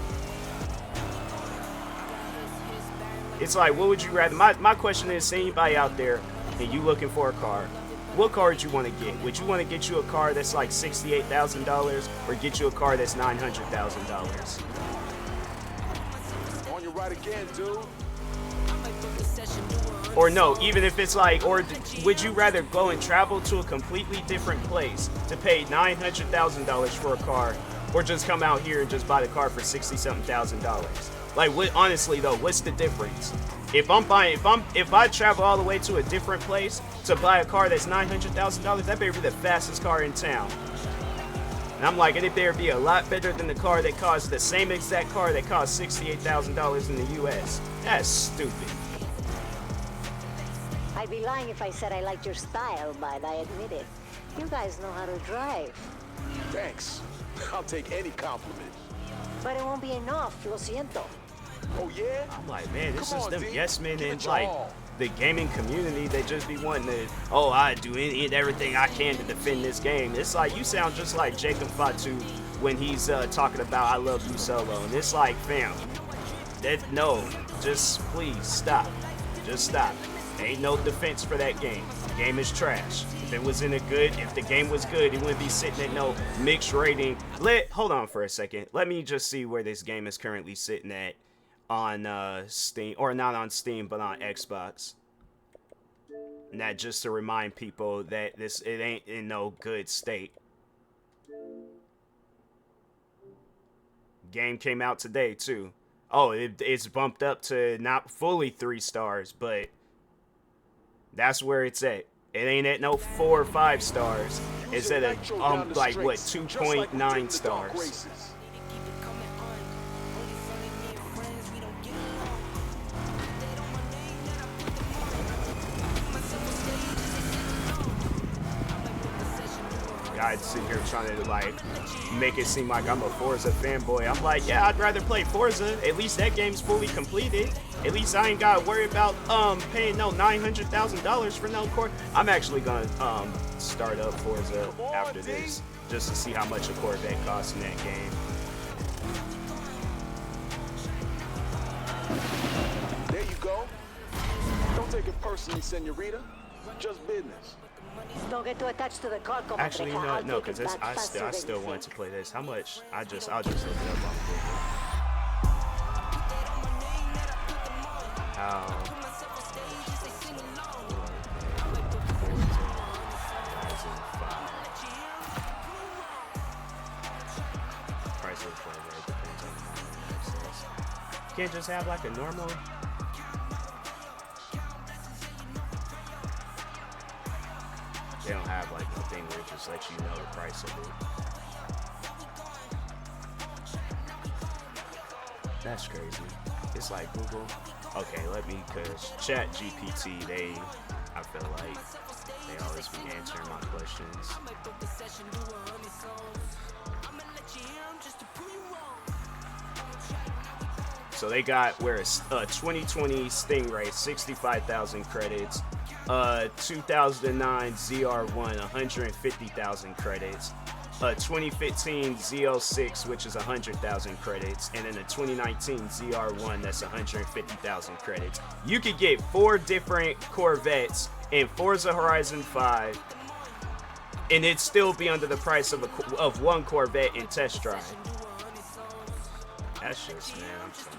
It's like, what would you rather? My question is, anybody out there and you looking for a car, what car would you want to get? Would you want to get you a car that's like $68,000 or get you a car that's $900,000?
On your right again, dude.
Or no, even if it's like, or would you rather go and travel to a completely different place to pay $900,000 for a car, or just come out here and just buy the car for $60-something thousand? Like, what, honestly though, what's the difference? If I travel all the way to a different place to buy a car that's $900,000, that better be the fastest car in town. And I'm like, it better be a lot better than the car that costs the same exact car that costs $68,000 in the US. That's stupid.
I'd be lying if I said I liked your style, but I admit it. You guys know how to drive.
Thanks. I'll take any compliment.
But it won't be enough, lo siento.
Oh, yeah?
I'm like, man, this is them yes men in, like, the gaming community. They just be wanting to, oh, I do any and everything I can to defend this game. It's like, you sound just like Jacob Fatu when he's talking about I love you solo. And it's like, fam, no, just please stop. Just stop. Ain't no defense for that game. The game is trash. If the game was good, it wouldn't be sitting at no mixed rating. Hold on for a second. Let me just see where this game is currently sitting at on Steam, or not on Steam, but on Xbox. And that just to remind people that it ain't in no good state. Game came out today too. Oh, it's bumped up to not fully 3 stars, but that's where it's at. It ain't at no 4 or 5 stars. It's at a like what, 2.9 stars. Guys sitting here trying to like make it seem like I'm a Forza fanboy. I'm like, yeah, I'd rather play Forza. At least that game's fully completed. At least I ain't gotta worry about paying no $900,000 for no core. I'm actually gonna start up Forza after this just to see how much a Corvette costs in that game.
There you go. Don't take it personally, senorita. Just business.
Don't get too attached to the car,
Actually, you know what? No, because I still wanted to play this. How much? I'll just look it up on Google. How? Price of Forza depends on the access. You can't just have like a normal. They don't have like a thing where it just lets you know the price of it. That's crazy. It's like Google. Okay, cause Chat GPT, I feel like they always be answering my questions. So they got where it's 2020 Stingray, 65,000 credits. 2009 ZR1, 150,000 credits. 2015 Z06, which is 100,000 credits, and then a 2019 ZR1, that's 150,000 credits. You could get 4 different Corvettes in Forza Horizon 5, and it'd still be under the price of one Corvette in test drive. That's just, man, I'm sorry.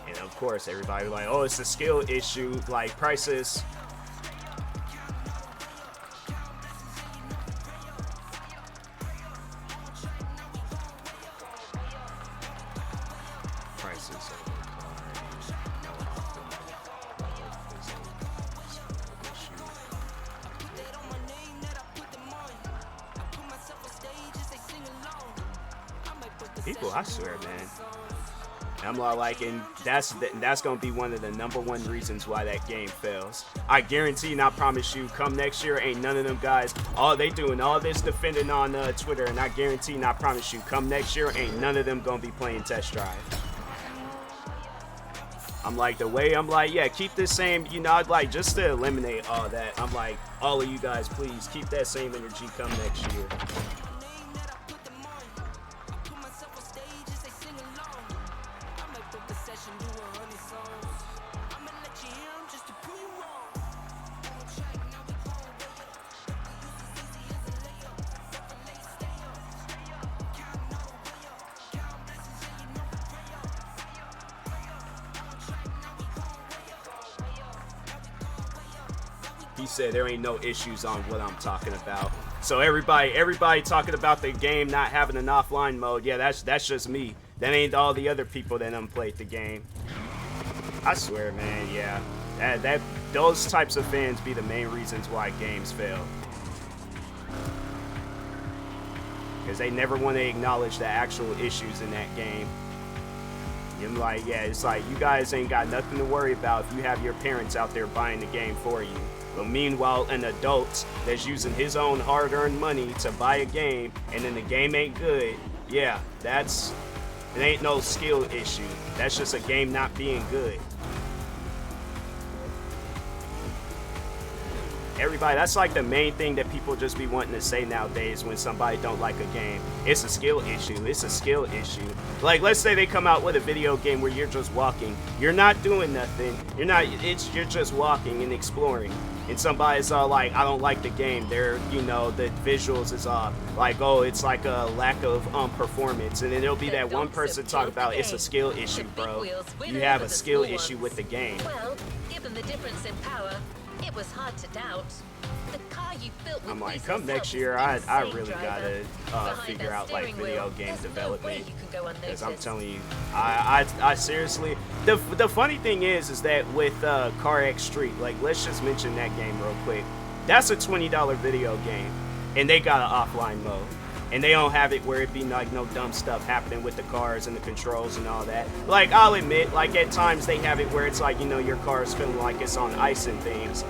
And of course, everybody like, oh, it's a skill issue, like prices. People, I swear, man. I'm like, and that's gonna be one of the #1 reasons why that game fails. I guarantee and I promise you, come next year, ain't none of them guys, they doing all this defending on Twitter, and I guarantee and I promise you, come next year, ain't none of them gonna be playing Test Drive. I'm like, the way I'm like, yeah, keep the same, you know, I'd like, just to eliminate all that, I'm like, all of you guys, please, keep that same energy come next year. He said there ain't no issues on what I'm talking about. So everybody talking about the game not having an offline mode, yeah, that's just me. That ain't all the other people that unplayed the game. I swear, man, yeah. Those types of fans be the main reasons why games fail. Because they never want to acknowledge the actual issues in that game. I'm like, yeah, it's like, you guys ain't got nothing to worry about if you have your parents out there buying the game for you. But meanwhile, an adult that's using his own hard-earned money to buy a game, and then the game ain't good, yeah, it ain't no skill issue. That's just a game not being good. Everybody, that's like the main thing that people just be wanting to say nowadays when somebody don't like a game. It's a skill issue. It's a skill issue. Like, let's say they come out with a video game where you're just walking. You're not doing nothing. You're just walking and exploring. And somebody's all like, I don't like the game. The visuals is like, oh, it's like a lack of performance. And then there'll be that one person talking about it's a skill issue, bro. You have a skill issue with the game.
Well, given the difference in power, It was hard to doubt. The car you built with
I'm like,
Lisa's
come
help
next
is
year, I
insane,
really
driver.
gotta
Behind
figure
that
out like
steering
video
wheel,
game
there's no way
development.
you can go
Because I'm
unnoticed.
telling you, I seriously, the funny thing is that with Car X Street, like, let's just mention that game real quick. That's a $20 video game, and they got an offline mode. And they don't have it where it be like no dumb stuff happening with the cars and the controls and all that. Like, I'll admit, like, at times they have it where it's like, you know, your car is feeling like it's on ice and things.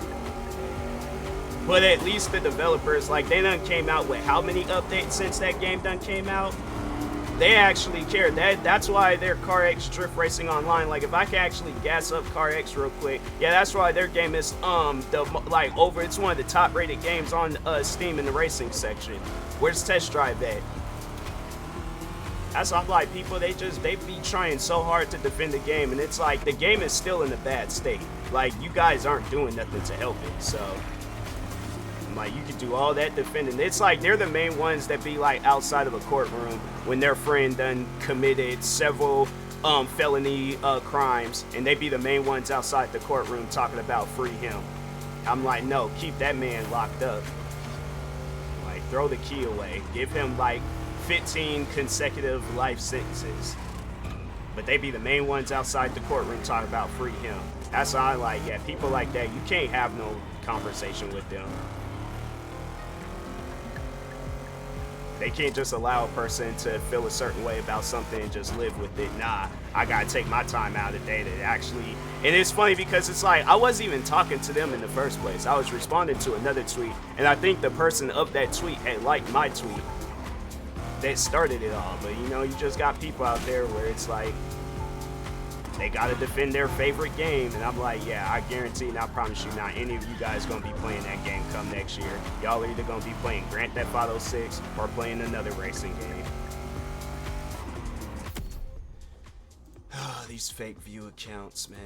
But at least the developers, like, they done came out with how many updates since that game done came out? They actually care. That's why their Car X Drift Racing Online, like, if I can actually gas up Car X real quick, yeah, that's why their game is it's one of the top rated games on Steam in the racing section. Where's Test Drive at? That's why I'm like, people, they be trying so hard to defend the game, and it's like the game is still in a bad state. Like, you guys aren't doing nothing to help it, so I'm like, you can do all that defending. It's like they're the main ones that be like outside of a courtroom when their friend done committed several felony crimes, and they be the main ones outside the courtroom talking about free him. I'm like, no, keep that man locked up. Like, throw the key away. Give him like 15 consecutive life sentences. But they be the main ones outside the courtroom talking about free him. That's why I like, yeah, people like that, you can't have no conversation with them. They can't just allow a person to feel a certain way about something and just live with it. Nah, I gotta take my time out of the day to actually... And it's funny because it's like, I wasn't even talking to them in the first place. I was responding to another tweet, and I think the person of that tweet had liked my tweet that started it all. But, you know, you just got people out there where it's like, they gotta defend their favorite game, and I'm like, yeah, I guarantee and I promise you, not any of you guys gonna be playing that game come next year. Y'all are either gonna be playing Grand Theft Auto 6 or playing another racing game. Oh, these fake view accounts, man.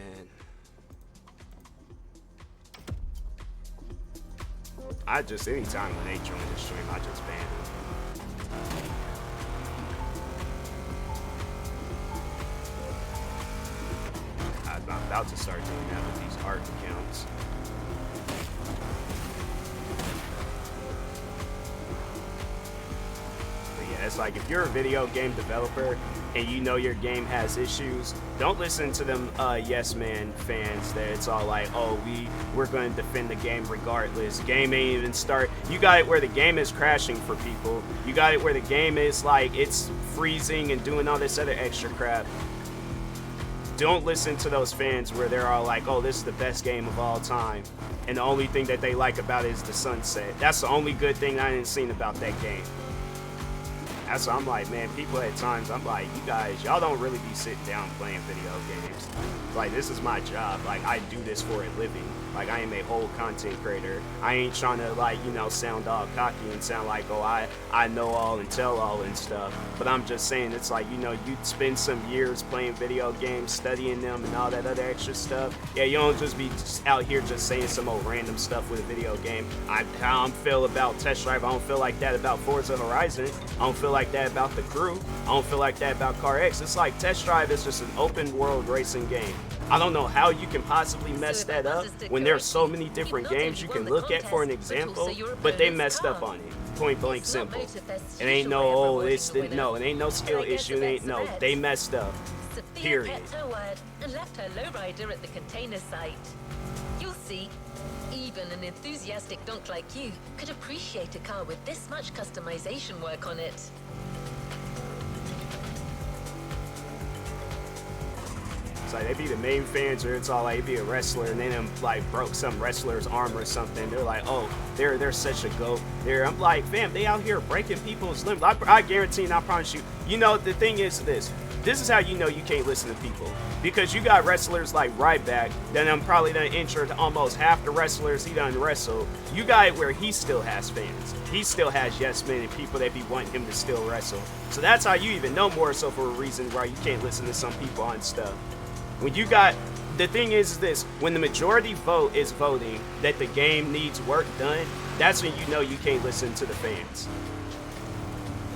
I just, anytime when they join the stream, I just ban them. I'm about to start doing that with these art accounts. But yeah, it's like if you're a video game developer and you know your game has issues, don't listen to them yes man fans that it's all like, oh, we're going to defend the game regardless. Game ain't even start. You got it where the game is crashing for people. You got it where the game is like it's freezing and doing all this other extra crap. Don't listen to those fans where they're all like, oh, this is the best game of all time, and the only thing that they like about it is the sunset. That's the only good thing I ain't seen about that game. That's why I'm like, man, people at times, I'm like, you guys, y'all don't really be sitting down playing video games. Like, this is my job. Like, I do this for a living. Like, I am a whole content creator. I ain't trying to, like, you know, sound all cocky and sound like, oh, I know all and tell all and stuff. But I'm just saying, it's like, you know, you spend some years playing video games, studying them and all that other extra stuff. Yeah, you don't just be just out here just saying some old random stuff with a video game. I don't feel about Test Drive. I don't feel like that about Forza Horizon. I don't feel like that about The Crew. I don't feel like that about Car X. It's like Test Drive is just an open world racing game. I don't know how you can possibly mess that up when there's so many different games you can look at for an example, but they messed up on it. Point blank simple. It ain't no, oh, no, it ain't no skill issue, it ain't no, they messed up. Period.
And left her lowrider at the container site. You'll see, even an enthusiastic donk like you could appreciate a car with this much customization work on it.
Like, they be the main fans, or it's all like, be a wrestler and then like broke some wrestler's arm or something. They're like, oh, they're such a goat. I'm like, fam, they out here breaking people's limbs. I guarantee and I promise you, you know, the thing is this is how you know you can't listen to people, because you got wrestlers like Ryback that probably done injured almost half the wrestlers he done wrestled. You got it where he still has fans. He still has yes men and people that be wanting him to still wrestle. So that's how you even know more so for a reason why you can't listen to some people on stuff. When you got, the thing is this, when the majority vote is voting that the game needs work done, that's when you know you can't listen to the fans.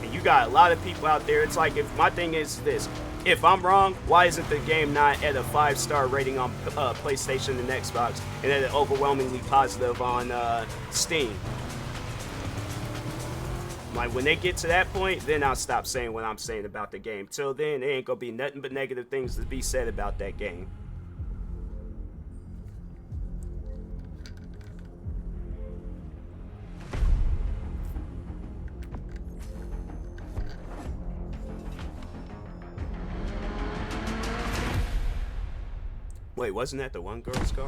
And you got a lot of people out there, it's like, if my thing is this, if I'm wrong, why isn't the game not at a 5-star rating on PlayStation and Xbox, and at an overwhelmingly positive on Steam? Like, when they get to that point, then I'll stop saying what I'm saying about the game. Till then, there ain't gonna be nothing but negative things to be said about that game. Wait, wasn't that the one girl's car?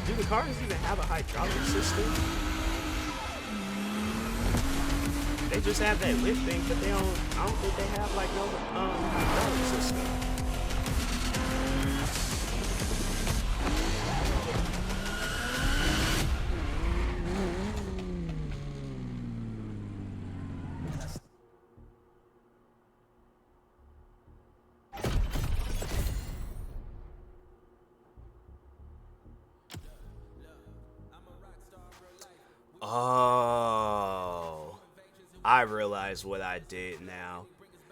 Do the cars even have a hydraulic system? They just have that lift thing, but I don't think they have like no hydraulic system. Oh, I realize what I did now.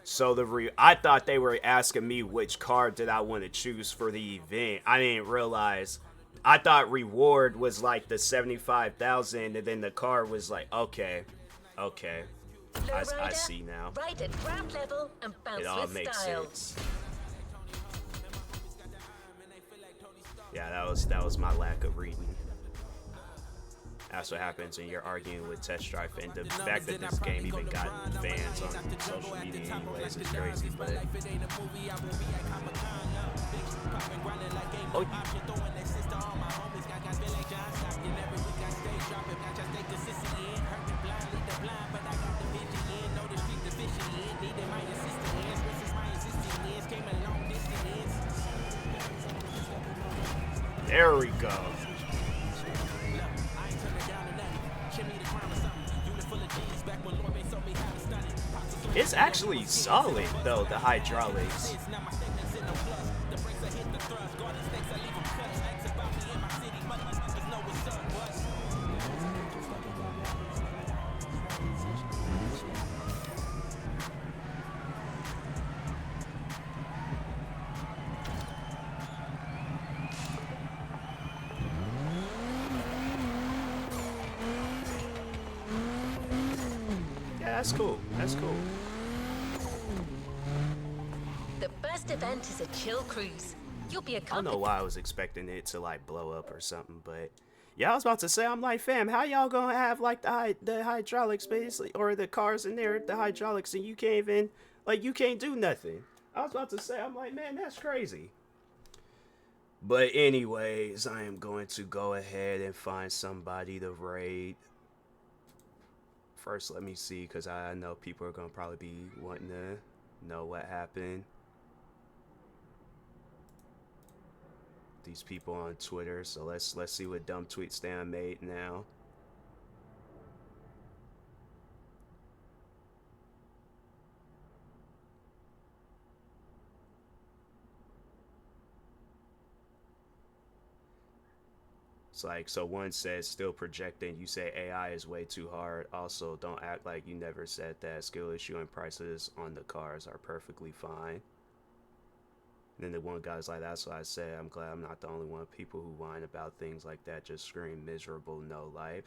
So I thought they were asking me which car did I want to choose for the event. I didn't realize. I thought reward was like the 75,000, and then the car was like, okay. I see now.
Ride at ground level and bounce
It all
with
makes
style.
sense. Yeah, that was my lack of reading. That's what happens when you're arguing with Test Drive, and the fact that this game even got fans on social media anyways is crazy, but... Oh. There we go. It's actually solid, though, the hydraulics. Yeah, that's cool. That's cool.
The first event is a chill cruise. You'll be
I don't know why I was expecting it to like blow up or something, but yeah, I was about to say, I'm like, fam, how y'all gonna have like the hydraulics basically, or the cars in there, the hydraulics, and you can't even you can't do nothing. I was about to say, I'm like, man, that's crazy. But anyways, I am going to go ahead and find somebody to raid. First, let me see, because I know people are gonna probably be wanting to know what happened. These people on Twitter, so let's see what dumb tweet Stan made now. It's like, so one says still projecting, you say AI is way too hard. Also, don't act like you never said that. Skill issue and prices on the cars are perfectly fine. And then the one guy's like, that's what I say. I'm glad I'm not the only one. People who whine about things like that just scream miserable, no life.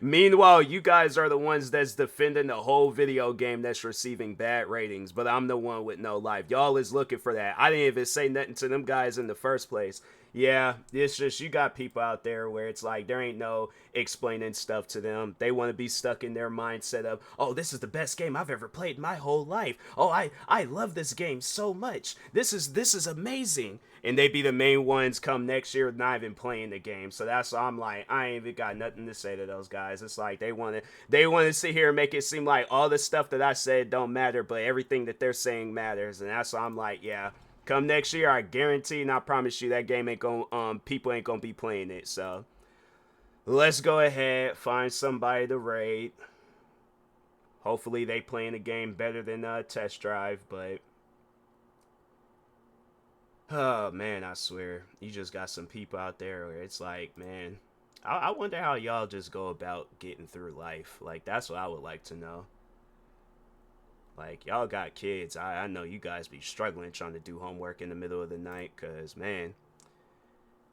Meanwhile, you guys are the ones that's defending the whole video game that's receiving bad ratings. But I'm the one with no life. Y'all is looking for that. I didn't even say nothing to them guys in the first place. Yeah, it's just you got people out there where it's like there ain't no explaining stuff to them. They want to be stuck in their mindset of, oh, this is the best game I've ever played my whole life. Oh, I love this game so much. This is amazing. And they be the main ones come next year not even playing the game. So that's why I'm like, I ain't even got nothing to say to those guys. It's like they want to sit here and make it seem like all the stuff that I said don't matter, but everything that they're saying matters. And that's why I'm like, yeah. Come next year, I guarantee and I promise you that game ain't gonna, people ain't gonna be playing it. So let's go ahead, find somebody to raid. Hopefully they playing the game better than Test Drive, but oh man, I swear, you just got some people out there where it's like, man, I wonder how y'all just go about getting through life. Like, that's what I would like to know. Like, y'all got kids. I know you guys be struggling trying to do homework in the middle of the night, because, man,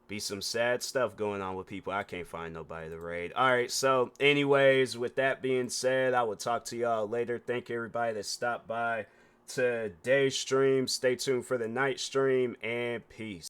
be some sad stuff going on with people. I can't find nobody to raid. All right, so anyways, with that being said, I will talk to y'all later. Thank you, everybody that stopped by today's stream. Stay tuned for the night stream, and peace.